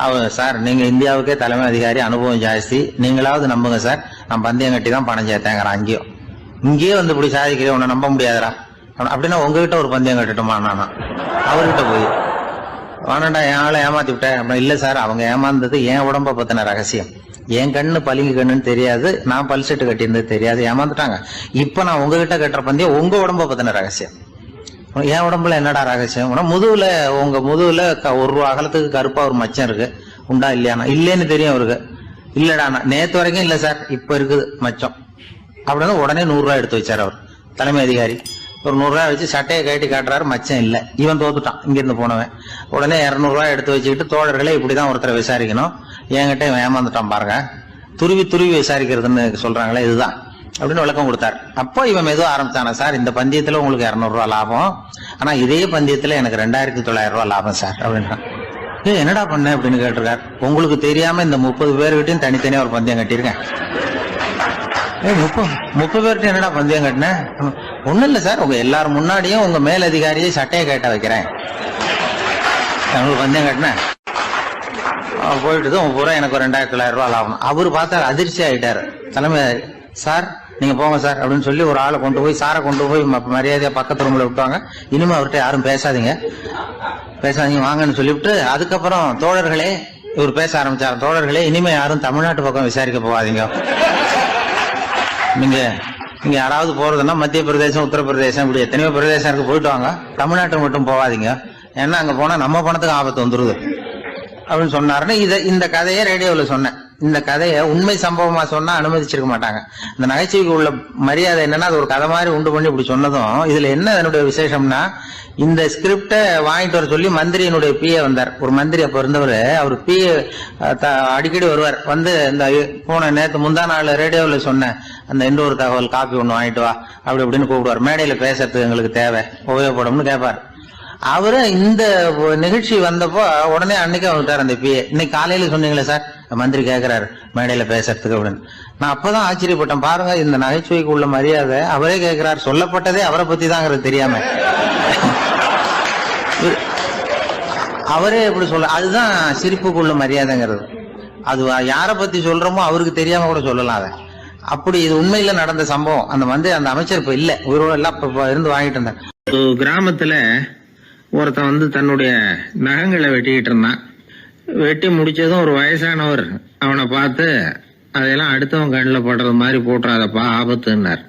அவர், சார் நீங்க இந்தியாவுக்கே தலைமை அதிகாரி, அனுபவம் ஜாஸ்தி, நீங்களாவது நம்புங்க சார், நான் பந்தயம் கட்டி தான் பணம் சேர்த்தேங்கிறான். இங்கேயே வந்து இப்படி சாதிக்கிறேன், உன்னை நம்ப முடியாதரா அப்படின்னா உங்ககிட்ட ஒரு பந்தயம் கட்டட்டுமா நானா அவர்கிட்ட போய், வேணாண்டா என் ஆளை ஏமாத்தி விட்டேன் அப்படின்னா. இல்ல சார், அவங்க ஏமாந்தது என் உடம்ப பத்தின ரகசியம், என் கண்ணு பளிங்கு கண்ணுன்னு தெரியாது, நான் பல் செட்டு கட்டியிருந்தது தெரியாது, ஏமாந்துட்டாங்க. இப்ப நான் உங்ககிட்ட கட்டுற பந்தயம் உங்க உடம்ப பத்தின ரகசியம். என் உடம்புல என்னடா ரகசியம்? முதுகுல, உங்க முதுகுல 1 ரூபா அகலத்துக்கு கருப்பா ஒரு மச்சம் இருக்கு, உண்டா இல்லையானா? இல்லேன்னு தெரியும் அவருக்கு. இல்லடா, நேத்து வரைக்கும் இல்ல சார், இப்ப இருக்குது மச்சம் அப்படின்னு உடனே 100 ரூபாய் எடுத்து வச்சார் அவர் தலைமை அதிகாரி. ஒரு 100 ரூபாய் வச்சு சட்டையை கட்டி காட்டுறாரு, மச்சம் இல்ல, இவன் தோத்துட்டான் இங்கிருந்து போனவன். உடனே 200 ரூபாய் எடுத்து வச்சுக்கிட்டு, தோழர்களே இப்படிதான் ஒருத்தரை விசாரிக்கணும், என்கிட்ட இவன் ஏமாந்துட்டான் பாருங்க, துருவி துருவி விசாரிக்கிறதுன்னு சொல்றாங்களே இதுதான் அப்படின்னு விளக்கம் கொடுத்தாரு. அப்போ இவன் மெதுவா ஆரம்பிச்சானா, சார் இந்த பந்தயத்துல உங்களுக்கு 200 ரூபாய் லாபம், ஆனா இதே பந்தயத்துல எனக்கு 2900 ரூபாய் லாபம் சார் அப்படின்றான். என்னடா பண்ண அப்படின்னு கேட்டிருக்காரு. உங்களுக்கு தெரியாம இந்த 30 பேர்கிட்டையும் தனித்தனியா ஒரு பந்தயம் கட்டியிருக்கேன். 30 பேர்கிட்ட என்னடா பந்தயம் கட்டினேன்? ஒண்ணும் இல்ல சார், உங்க எல்லாரும் முன்னாடியும் உங்க மேலதிகாரியை சட்டையை கேட்ட வைக்கிறேன், உங்களுக்கு பந்தயம் கட்டினேன். போயிட்டு உங்க பூரா எனக்கு 2900 ரூபாய் லாபம். அவரு பார்த்தா அதிர்ச்சி ஆயிட்டாரு. தலைமை, சார் நீங்க போங்க சார் அப்படின்னு சொல்லி ஒரு ஆளை கொண்டு போய், சாரை கொண்டு போய் மரியாதையா பக்கத்து ரூம்ல விட்டுவாங்க, இனிமே அவர்கிட்ட யாரும் பேசாதீங்க வாங்கன்னு சொல்லிவிட்டு, அதுக்கப்புறம் தோழர்களே, இவர் பேச ஆரம்பிச்சாரு, தோழர்களே இனிமே யாரும் தமிழ்நாட்டு பக்கம் விசாரிக்க போகாதீங்க, நீங்க யாராவது போறதுன்னா மத்திய பிரதேசம், உத்தரப்பிரதேசம், இப்படி எத்தனையோ பிரதேசம் இருக்கு, போயிட்டு வாங்க, தமிழ்நாட்டுக்கு மட்டும் போகாதீங்க, ஏன்னா அங்க போனா நம்ம பணத்துக்கு ஆபத்து வந்துருது அப்படின்னு சொன்னாருன்னு இந்த கதையை ரேடியோல சொன்னேன். இந்த கதையை உண்மை சம்பவமா சொன்னா அனுமதிச்சிருக்க மாட்டாங்க. இந்த நகைச்சுவைக்கு உள்ள மரியாதை என்னன்னா, அது ஒரு கதை மாதிரி உண்டு பண்ணி இப்படி சொன்னதும், இதுல என்ன என்னுடைய விசேஷம்னா, இந்த ஸ்கிரிப்டை வாங்கிட்டு வர சொல்லி மந்திரியினுடைய பிஏ வந்தார். ஒரு மந்திரி அப்ப இருந்தவர், அவர் பிஏ அடிக்கடி வருவார். வந்து இந்த போன நேற்று முந்தா நாள் ரேடியோவில் சொன்ன அந்த எந்த ஒரு தகவல் காப்பி ஒண்ணு வாங்கிட்டு வா அப்படி அப்படின்னு கூப்பிடுவார். மேடையில பேசுறதுக்கு எங்களுக்கு தேவை, உபயோகப்படும்னு கேட்பார். அவரு இந்த நிகழ்ச்சி வந்தப்போ உடனே அன்னைக்கு வந்துட்டார் அந்த பிஏ. இன்னைக்கு காலையில சொன்னீங்களே சார், மந்திரி கேட்கிறாரு மேடையில பேசுறதுக்கு அப்படின்னு. நான் அப்பதான் ஆச்சரியப்பட்டேன். பாருங்க, இந்த நகைச்சுவைக்கு உள்ள மரியாதை. அவரே கேட்கிறார், சொல்லப்பட்டதே அவரை பத்தி தாங்கிறது தெரியாம அவரே எப்படி சொல்ல, அதுதான் சிரிப்புக்குள்ள மரியாதைங்கிறது. அது யாரை பத்தி சொல்றோமோ அவருக்கு தெரியாம கூட சொல்லலாம் அதை. அப்படி இது உண்மையில நடந்த சம்பவம். அந்த அமைச்சர் இப்ப இல்ல, உயிரோட எல்லாம் இருந்து வாங்கிட்டு இருந்தார். கிராமத்துல ஒருத்தன் தன்னுடைய நகங்களை வெட்டிக்கிட்டு இருந்தான். வெட்டி முடிச்சதும் ஒரு வயசானவர் அவனை பார்த்து, அதெல்லாம் அடுத்தவன் கண்ணில் படுறது மாதிரி போட்டுறாதப்பா, ஆபத்துன்னார்.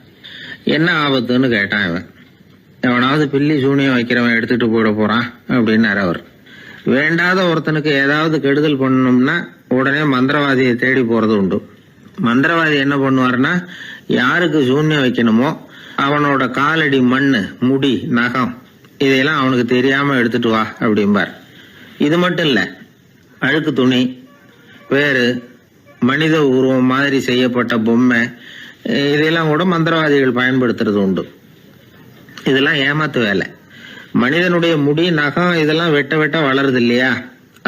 என்ன ஆபத்துன்னு கேட்டான் இவன். எவனாவது பில்லி சூனியம் வைக்கிறவன் எடுத்துட்டு போயிட போறான் அப்படின்னாரு அவர். வேண்டாத ஒருத்தனுக்கு ஏதாவது கெடுதல் பண்ணணும்னா உடனே மந்திரவாதியை தேடி போறது உண்டு. மந்திரவாதி என்ன பண்ணுவார்னா, யாருக்கு சூன்யம் வைக்கணுமோ அவனோட காலடி மண்ணு, முடி, நகம் இதையெல்லாம் அவனுக்கு தெரியாம எடுத்துட்டு வா அப்படிம்பார். இது மட்டும் இல்ல, அழுக்கு துணி, வேறு மனித உருவம் மாதிரி செய்யப்பட்ட பொம்மை, இதெல்லாம் கூட மந்திரவாதிகள் பயன்படுத்துறது உண்டு. இதெல்லாம் ஏமாத்து வேலை. மனிதனுடைய முடி, நகம் இதெல்லாம் வெட்ட வெட்ட வளருது இல்லையா,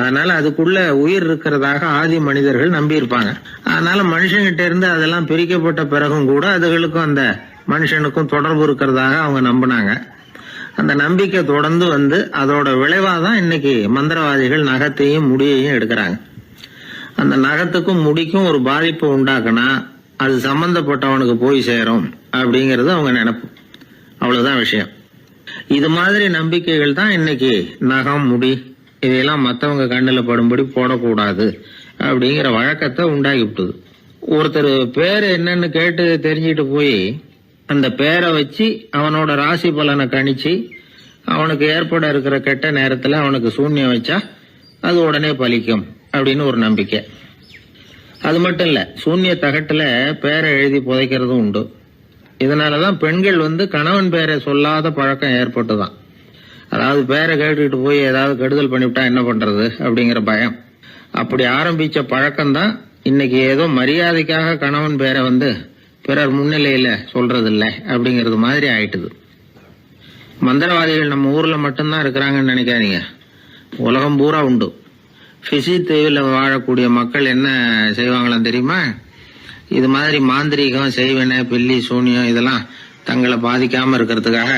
அதனால அதுக்குள்ள உயிர் இருக்கிறதாக ஆதி மனிதர்கள் நம்பி இருப்பாங்க. அதனால மனுஷங்கிட்ட இருந்து அதெல்லாம் பிரிக்கப்பட்ட பிறகும் கூட அதுகளுக்கும் அந்த மனுஷனுக்கும் தொடர்பு இருக்கிறதாக அவங்க நம்பினாங்க. அந்த நம்பிக்கை தொடர்ந்து அதோட விளைவாதான் இன்னைக்கு மந்திரவாதிகள் நகத்தையும் முடியையும் எடுக்கிறாங்க. அந்த நகத்துக்கும் முடிக்கும் ஒரு பாதிப்பு உண்டாக்குனா அது சம்பந்தப்பட்டவனுக்கு போய் சேரும் அப்படிங்கறது அவங்க நினைப்பு. அவ்வளவுதான் விஷயம். இது மாதிரி நம்பிக்கைகள் தான் இன்னைக்கு நகம், முடி இதையெல்லாம் மற்றவங்க கண்ணில் படும்படி போடக்கூடாது அப்படிங்கிற வழக்கத்தை உண்டாக்கி விட்டுது. ஒருத்தர் பேர் என்னன்னு கேட்டு தெரிஞ்சுட்டு போய் அந்த பேரை வச்சு அவனோட ராசி பலனை கணிச்சு அவனுக்கு ஏற்பட இருக்கிற கெட்ட நேரத்துல அவனுக்கு சூன்யம் வச்சா அது உடனே பலிக்கும் அப்படின்னு ஒரு நம்பிக்கை. அது மட்டும் இல்ல, சூன்ய தகட்டுல பேரை எழுதி புதைக்கிறதும் உண்டு. இதனாலதான் பெண்கள் கணவன் பேரை சொல்லாத பழக்கம் ஏற்பட்டுதான். அதாவது பேரை கேட்டுக்கிட்டு போய் ஏதாவது கெடுதல் பண்ணிவிட்டா என்ன பண்றது அப்படிங்கிற பயம். அப்படி ஆரம்பிச்ச பழக்கம்தான் இன்னைக்கு ஏதோ மரியாதைக்காக கணவன் பேரை பிறர் முன்னிலையில சொல்றது இல்லை அப்படிங்கறது மாதிரி ஆயிட்டுது. மந்திரவாதிகள் நம்ம ஊர்ல மட்டும்தான் இருக்கிறாங்கன்னு நினைக்காதீங்க, உலகம் பூரா உண்டு. பிசி தீவில் வாழக்கூடிய மக்கள் என்ன செய்வாங்களாம் தெரியுமா? இது மாதிரி மாந்திரீகம், செய்வன, பில்லி, சூனியம் இதெல்லாம் தங்களை பாதிக்காம இருக்கிறதுக்காக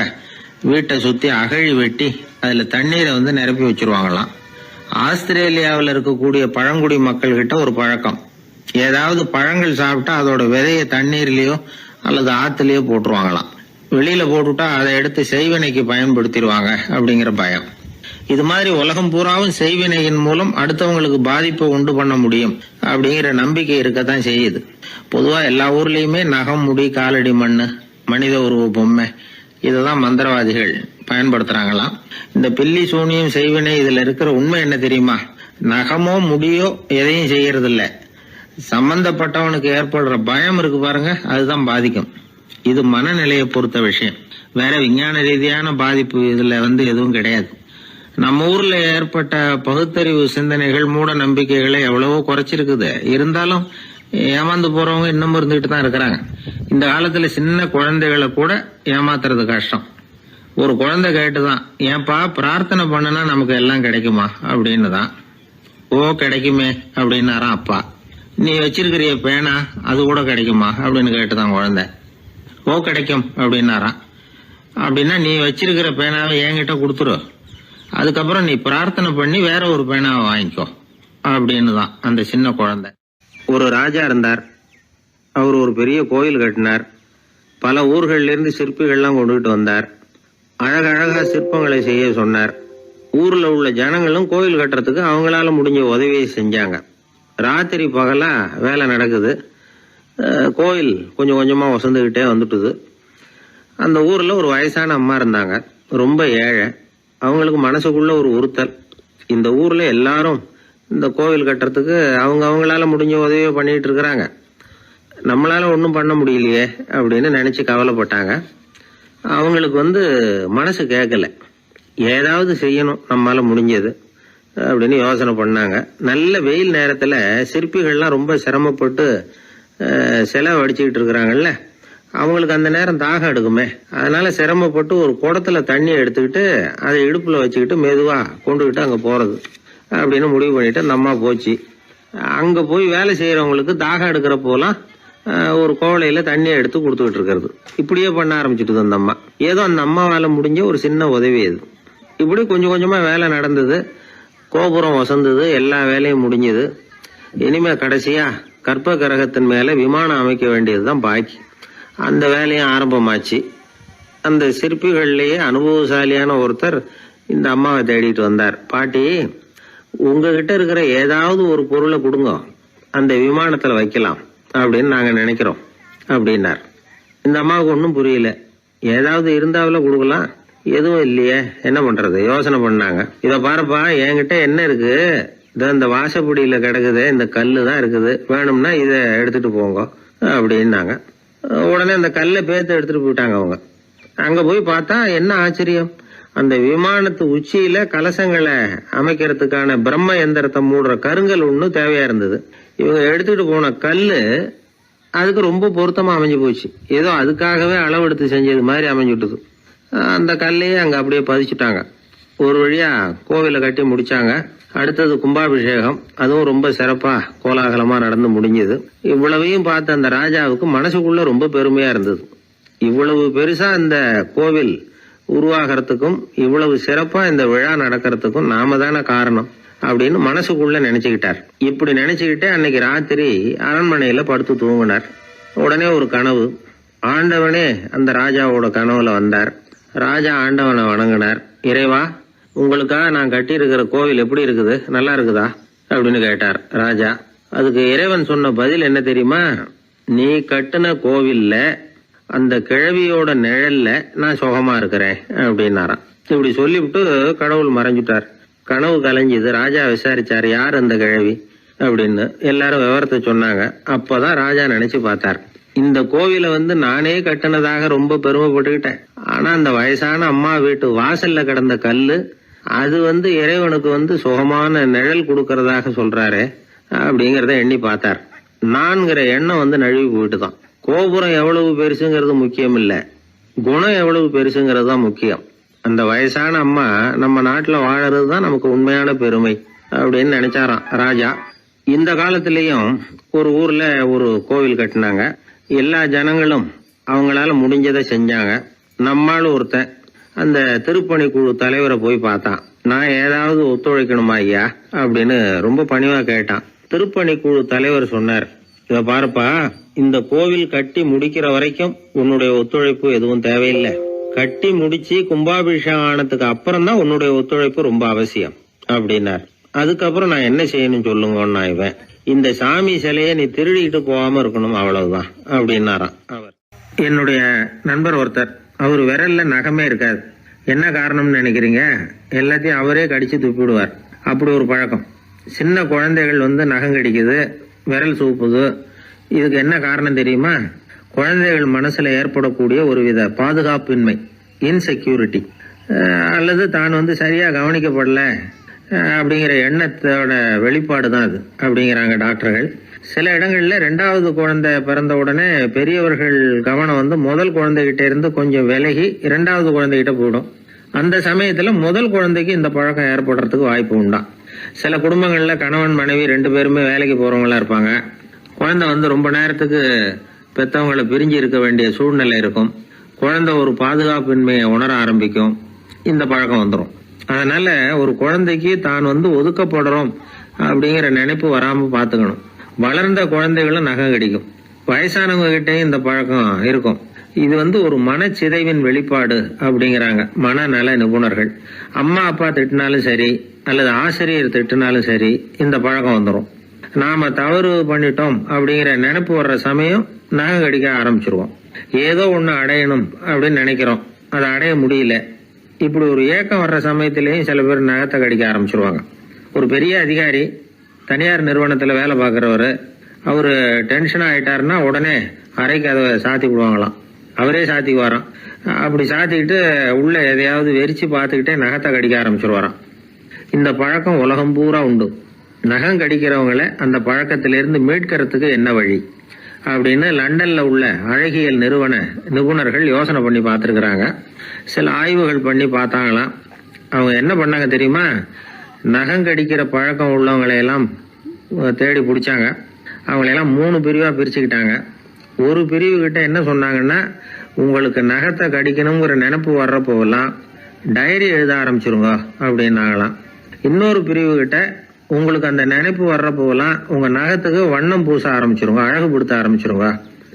வீட்டை சுத்தி அகழி வெட்டி அதுல தண்ணீரை நிரப்பி வச்சிருவாங்களாம். ஆஸ்திரேலியாவில் இருக்கக்கூடிய பழங்குடி மக்கள் கிட்ட ஒரு பழக்கம், ஏதாவது பழங்கள் சாப்பிட்டா அதோட விதைய தண்ணீர்லயோ அல்லது ஆத்துலயோ போட்டுருவாங்களாம். வெளியில போட்டுட்டா அதை எடுத்து செய்வினைக்கு பயன்படுத்திடுவாங்க அப்படிங்கிற பயம். இது மாதிரி உலகம் பூராவும் செய்வினையின் மூலம் அடுத்தவங்களுக்கு பாதிப்பை உண்டு பண்ண முடியும் அப்படிங்கிற நம்பிக்கை இருக்கத்தான் செய்யுது. பொதுவா எல்லா ஊர்லயுமே நகம், முடி, காலடி மண்ணு, மனித உருவ பொம்மை இததான் மந்திரவாதிகள் பயன்படுத்துறாங்களாம். இந்த பில்லி, சூனியம், செய்வினை இதுல இருக்கிற உண்மை என்ன தெரியுமா? நகமோ முடியோ எதையும் செய்யறது இல்ல, சம்பந்தப்பட்டவனுக்கு ஏற்படுற பயம் இருக்கு பாருங்க, அதுதான் பாதிக்கும். இது மனநிலையை பொறுத்த விஷயம். வேற விஞ்ஞான ரீதியான பாதிப்பு இதுல எதுவும் கிடையாது. நம்ம ஊர்ல ஏற்பட்ட பகுத்தறிவு சிந்தனைகள், மூட நம்பிக்கைகளை எவ்வளவோ குறைச்சிருக்குது. இருந்தாலும் ஏமாந்து போறவங்க இன்னும் இருந்துகிட்டு தான் இருக்கிறாங்க. இந்த காலத்துல சின்ன குழந்தைகளை கூட ஏமாத்துறது கஷ்டம். ஒரு குழந்தை கேட்டுதான், ஏன்பா பிரார்த்தனை பண்ணுனா நமக்கு எல்லாம் கிடைக்குமா அப்படின்னு தான். ஓ கிடைக்குமே அப்படின்னாராம் அப்பா. நீ வச்சிருக்கிறிய பேனா அது கூட கிடைக்குமா அப்படின்னு கேட்டுதான் குழந்தை. ஓ கிடைக்கும் அப்படின்னாராம். அப்படின்னா நீ வச்சிருக்கிற பேனாவை என்கிட்ட கொடுத்துரு, அதுக்கப்புறம் நீ பிரார்த்தனை பண்ணி வேற ஒரு பேனாவை வாங்கிக்கோ அப்படின்னு தான் அந்த சின்ன குழந்தை. ஒரு ராஜா இருந்தார். அவர் ஒரு பெரிய கோயில் கட்டினார். பல ஊர்கள்ல இருந்து சிற்பிகள்லாம் கொண்டுகிட்டு வந்தார். அழகழகா சிற்பங்களை செய்ய சொன்னார். ஊர்ல உள்ள ஜனங்களும் கோயில் கட்டுறதுக்கு அவங்களால முடிஞ்ச உதவியை செஞ்சாங்க. ராத்திரி பகலா வேலை நடக்குது. கோயில் கொஞ்சம் கொஞ்சமா வசந்துகிட்டே வந்துட்டுது. அந்த ஊர்ல ஒரு வயசான அம்மா இருந்தாங்க, ரொம்ப ஏழை. அவங்களுக்கு மனசுக்குள்ள ஒரு உறுத்தல், இந்த ஊர்ல எல்லாரும் இந்த கோவில் கட்டுறதுக்கு அவங்களால முடிஞ்ச உதவியை பண்ணிட்டு இருக்கிறாங்க, நம்மளால ஒன்றும் பண்ண முடியலையே அப்படின்னு நினைச்சு கவலைப்பட்டாங்க. அவங்களுக்கு மனசு கேட்கல, ஏதாவது செய்யணும் நம்மளால முடிஞ்சது அப்படின்னு யோசனை பண்ணாங்க. நல்ல வெயில் நேரத்துல சிற்பிகள்லாம் ரொம்ப சிரமப்பட்டு சிலை வடிச்சுக்கிட்டு இருக்கிறாங்கல்ல, அவங்களுக்கு அந்த நேரம் தாகம் எடுக்குமே. அதனால சிரமப்பட்டு ஒரு குடத்துல தண்ணி எடுத்துக்கிட்டு அதை இடுப்புல வச்சுக்கிட்டு மெதுவா கொண்டுகிட்டு அங்க போறது அப்படின்னு முடிவு பண்ணிட்டு அந்த அம்மா போச்சு. அங்க போய் வேலை செய்யறவங்களுக்கு தாகம் எடுக்கிற போலாம் ஒரு கோவலையில தண்ணியை எடுத்து கொடுத்துக்கிட்டு இருக்கிறது. இப்படியே பண்ண ஆரம்பிச்சுட்டு அந்த அம்மா. ஏதோ அந்த அம்மாவால முடிஞ்ச ஒரு சின்ன உதவி அது. இப்படி கொஞ்சம் கொஞ்சமா வேலை நடந்தது. கோபுரம் வசந்தது, எல்லா வேலையும் முடிஞ்சது. இனிமே கடைசியா கற்ப கிரகத்தின் மேல விமானம் அமைக்க வேண்டியதுதான் பாக்கி. அந்த வேலையும் ஆரம்பமாச்சு. அந்த சிற்பிகள்லயே அனுபவசாலியான ஒருத்தர் இந்த அம்மாவை தேடிட்டு வந்தார். பாட்டி, உங்ககிட்ட இருக்கிற ஏதாவது ஒரு பொருளை கொடுங்க, அந்த விமானத்துல வைக்கலாம் அப்படின்னு நாங்க நினைக்கிறோம் அப்படின்னார். இந்த அம்மாவுக்கு ஒன்றும் புரியல. ஏதாவது இருந்தாவில கொடுக்கலாம், எதுவும் இல்லையே, என்ன பண்றது யோசனை பண்ணாங்க. இத பாருப்பா, என்கிட்ட என்ன இருக்கு, இந்த வாசப்படியில கிடக்குது, இந்த கல்லு தான் இருக்குது, வேணும்னா இத எடுத்துட்டு போங்க அப்படின்னாங்க. உடனே அந்த கல்லை பேத்து எடுத்துட்டு போயிட்டாங்க அவங்க. அங்க போய் பார்த்தா என்ன ஆச்சரியம், அந்த விமானத்து உச்சியில கலசங்களை அமைக்கிறதுக்கான பிரம்ம எந்திரத்தை மூடுற கருங்கல் ஒண்ணு தேவையா இருந்தது. இவங்க எடுத்துட்டு போன கல்லு அதுக்கு ரொம்ப பொருத்தமா அமைஞ்சு போச்சு. ஏதோ அதுக்காகவே அளவெடுத்து செஞ்சது மாதிரி அமைஞ்சுட்டுது. அந்த கல்லையே அங்க அப்படியே பதிச்சுட்டாங்க. ஒரு வழியா கோவிலை கட்டி முடிச்சாங்க. அடுத்தது கும்பாபிஷேகம். அதுவும் ரொம்ப சிறப்பா கோலாகலமா நடந்து முடிஞ்சது. இவ்வளவையும் பார்த்த அந்த ராஜாவுக்கு மனசுக்குள்ள ரொம்ப பெருமையா இருந்தது. இவ்வளவு பெருசா இந்த கோவில் உருவாகிறதுக்கும் இவ்வளவு சிறப்பா இந்த விழா நடக்கிறதுக்கும் நாம தானே காரணம் அப்படின்னு மனசுக்குள்ள நினைச்சுக்கிட்டார். இப்படி நினைச்சுக்கிட்டே அன்னைக்கு ராத்திரி அரண்மனையில படுத்து தூங்கினார். உடனே ஒரு கனவு. ஆண்டவனே அந்த ராஜாவோட கனவுல வந்தார். ராஜா ஆண்டவனை வணங்கினார். இறைவா, உங்களுக்காக நான் கட்டி இருக்கிற கோவில் எப்படி இருக்குது, நல்லா இருக்குதா அப்படின்னு கேட்டார் ராஜா. அதுக்கு இறைவன் சொன்ன பதில் என்ன தெரியுமா, நீ கட்டின கோவில்ல அந்த கிழவியோட நிழல்ல நான் சுகமா இருக்கிறேன் அப்படின்னாராம். இப்படி சொல்லிவிட்டு கடவுள் மறைஞ்சுட்டார். கனவு கலைஞ்சுது. ராஜா விசாரிச்சார், யார் அந்த கிழவி அப்படின்னு. எல்லாரும் விவரத்தை சொன்னாங்க. அப்பதான் ராஜா நினைச்சு பார்த்தார், இந்த கோவிலை நானே கட்டினதாக ரொம்ப பெருமைப்பட்டுக்கிட்டேன். ஆனா அந்த வயசான அம்மா வீட்டு வாசல்ல கிடந்த கல்லு அது இறைவனுக்கு சுகமான நிழல் கொடுக்கறதாக சொல்றாரு அப்படிங்கறத எண்ணி பார்த்தார். நான்கிற எண்ணம் நழுவி போயிட்டுதான். கோபுரம் எவ்வளவு பெருசுங்கிறது முக்கியம் இல்ல, குணம் எவ்வளவு பெருசுங்கிறது தான் முக்கியம். அந்த வயசான அம்மா நம்ம நாட்டுல வாழறது தான் நமக்கு உண்மையான பெருமை அப்படின்னு நினைச்சாராம் ராஜா. இந்த காலத்திலயும் ஒரு ஊர்ல ஒரு கோவில் கட்டினாங்க. எல்லா ஜனங்களும் அவங்களால முடிஞ்சதை செஞ்சாங்க. நம்மால் ஒருத்தன் அந்த திருப்பணி குழு தலைவரை போய் பார்த்தான். நான் ஏதாவது ஒத்துழைக்கணுமா ஐயா அப்படின்னு ரொம்ப பணிவா கேட்டான். திருப்பணி குழு தலைவர் சொன்னார், இத பாருப்பா, இந்த கோவில் கட்டி முடிக்கிற வரைக்கும் உன்னுடைய ஒத்துழைப்பு எதுவும் தேவையில்லை. கட்டி முடிச்சு கும்பாபிஷேகம் ஆனதுக்கு அப்புறம் தான் உன்னுடைய ஒத்துழைப்பு ரொம்ப அவசியம் அப்படின்னார். அதுக்கப்புறம் நான் என்ன செய்யணும் சொல்லுங்கன்னா, இவன் இந்த சாமி சிலையை நீ திருடிட்டு போகாம இருக்கணும், அவ்வளவுதான் அப்படின்னாராம் அவர். என்னுடைய நண்பர் ஒருத்தர், அவர் விரல்ல நகமே இருக்காது. என்ன காரணம்னு நினைக்கிறீங்க? எல்லாத்தையும் அவரே கடிச்சு துப்பிடுவார். அப்படி ஒரு பழக்கம். சின்ன குழந்தைகள் நகம் கடிக்குது, விரல் சூப்புது. இதுக்கு என்ன காரணம் தெரியுமா? குழந்தைகள் மனசுல ஏற்படக்கூடிய ஒருவித பாதுகாப்பின்மை, இன்செக்யூரிட்டி, அல்லது தான் சரியா கவனிக்கப்படல அப்படிங்கிற எண்ணத்தோட வெளிப்பாடு தான் அது அப்படிங்கிறாங்க டாக்டர்கள். சில இடங்கள்ல 2வது குழந்தை பிறந்த உடனே பெரியவர்கள் கவனம் முதல் குழந்தைகிட்ட இருந்து கொஞ்சம் விலகி 2வது குழந்தைகிட்ட போயிடும். அந்த சமயத்துல முதல் குழந்தைக்கு இந்த பழக்கம் ஏற்படுறதுக்கு வாய்ப்பு உண்டாம். சில குடும்பங்கள்ல கணவன் மனைவி 2 பேருமே வேலைக்கு போறவங்களா இருப்பாங்க. குழந்தை ரொம்ப நேரத்துக்கு பெத்தவங்களை பிரிஞ்சு இருக்க வேண்டிய சூழ்நிலை இருக்கும். குழந்தை ஒரு பாதுகாப்பின்மையை உணர ஆரம்பிக்கும். இந்த பழக்கம் வந்துடும். அதனால ஒரு குழந்தைக்கு தான் ஒதுக்கப்படுறோம் அப்படிங்கிற நினைப்பு வராம பாத்துக்கணும். வளர்ந்த குழந்தைகளும் நகம் கடிக்கும். வயசானவங்க கிட்டையும் இந்த பழக்கம் இருக்கும். இது ஒரு மனச்சிதைவின் வெளிப்பாடு அப்படிங்கிறாங்க மனநல நிபுணர்கள். அம்மா அப்பா திட்டினாலும் சரி அல்லது ஆசிரியர் திட்டினாலும் சரி இந்த பழக்கம் வந்துடும். நாம தவறு பண்ணிட்டோம் அப்படிங்கிற நினைப்பு வர்ற சமயம் நகம் கடிக்க ஆரம்பிச்சிருவோம். ஏதோ ஒண்ணு அடையணும் அப்படின்னு நினைக்கிறோம், அதை அடைய முடியல. இப்படி ஒரு ஏக்கம் வர்ற சமயத்திலேயும் சில பேர் நகத்தை கடிக்க ஆரம்பிச்சிருவாங்க. ஒரு பெரிய அதிகாரி, தனியார் நிறுவனத்துல வேலை பார்க்கிறவரு, அவரு டென்ஷன் ஆயிட்டாருன்னா உடனே அறைக்கு அதை சாத்தி விடுவாங்களாம். அவரே சாத்திக்குவாராம். அப்படி சாத்திக்கிட்டு உள்ள எதையாவது வெறிச்சு பார்த்துக்கிட்டே நகத்தை கடிக்க ஆரம்பிச்சிருவாராம். இந்த பழக்கம் உலகம் பூரா உண்டு. நகம் கடிக்கிறவங்களை அந்த பழக்கத்திலிருந்து மீட்கிறதுக்கு என்ன வழி அப்படின்னு லண்டன்ல உள்ள அழகியல் நிபுணர்கள் யோசனை பண்ணி பார்த்துருக்குறாங்க. சில ஆய்வுகள் பண்ணி பார்த்தாங்களாம். அவங்க என்ன பண்ணாங்க தெரியுமா? நகம் கடிக்கிற பழக்கம் உள்ளவங்களையெல்லாம் தேடி பிடிச்சாங்க. அவங்களையெல்லாம் 3 பிரிவா பிரிச்சுக்கிட்டாங்க. ஒரு பிரிவு கிட்ட என்ன சொன்னாங்கன்னா, உங்களுக்கு நகத்தை கடிக்கணுங்கிற நினைப்பு வர்றப்போவெல்லாம் டைரி எழுத ஆரம்பிச்சிருங்க அப்படின்னாங்களாம். இன்னொரு பிரிவு கிட்ட, உங்களுக்கு அந்த நினைப்பு வர்றப்போவெல்லாம் உங்க நகத்துக்கு வண்ணம் பூச ஆரம்பிச்சிருங்க, அழகுபடுத்த ஆரம்பிச்சிருங்க,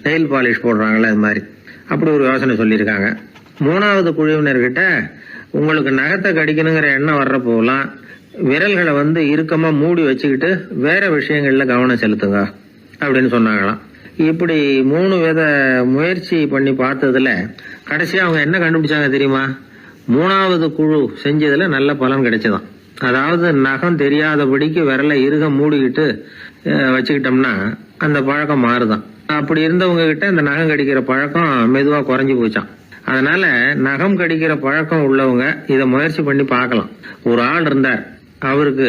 நெயில் பாலிஷ் போடுறாங்களே அது மாதிரி. அப்படி ஒரு யோசனை சொல்லியிருக்காங்க. 3வது குழுவினர்கிட்ட, உங்களுக்கு நகத்தை கடிக்கணுங்கிற எண்ணம் வர்றப்போவெல்லாம் விரல்களை இறுக்கமா மூடி வச்சுக்கிட்டு வேற விஷயங்கள்ல கவனம் செலுத்துங்க அப்படின்னு சொன்னாங்களாம். இப்படி 3 வித முயற்சி பண்ணி பார்த்ததுல கடைசியா அவங்க என்ன கண்டுபிடிச்சாங்க தெரியுமா? 3வது குழு செஞ்சதுல நல்ல பலன் கிடைச்சதாம். அதாவது நகம் தெரியாதபடிக்கு விரலை இறுக மூடிக்கிட்டு வச்சுக்கிட்டோம்னா அந்த பழக்கம் மாறுதான். அப்படி இருந்தவங்க கிட்ட இந்த நகம் கடிக்கிற பழக்கம் மெதுவா குறைஞ்சு போச்சான். அதனால நகம் கடிக்கிற பழக்கம் உள்ளவங்க இதை முயற்சி பண்ணி பார்க்கலாம். ஒரு ஆள் இருந்தார், அவருக்கு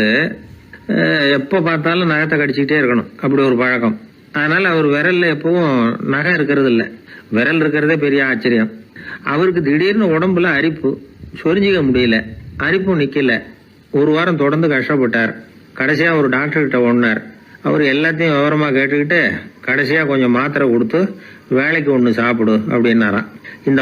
எப்ப பார்த்தாலும் நகத்தை கடிச்சுக்கிட்டே இருக்கணும், அப்படி ஒரு பழக்கம். அதனால அவர் விரல்ல எப்பவும் நகம் இருக்கிறது இல்ல, விரல் இருக்கிறதே பெரிய ஆச்சரியம். அவருக்கு திடீர்னு உடம்புல அரிப்பு, சொரிஞ்சிக்க முடியல, அரிப்பும் நிக்கல. 1 வாரம் தொடர்ந்து கஷ்டப்பட்டார். கடைசியா ஒரு டாக்டர் கிட்ட ஓடினார். அவர் எல்லாத்தையும் விவரமா கேட்டுக்கிட்டு கடைசியா கொஞ்சம் மாத்திரை கொடுத்து வேலைக்கு ஒண்ணு சாப்பிடு அப்படின்னாராம். இந்த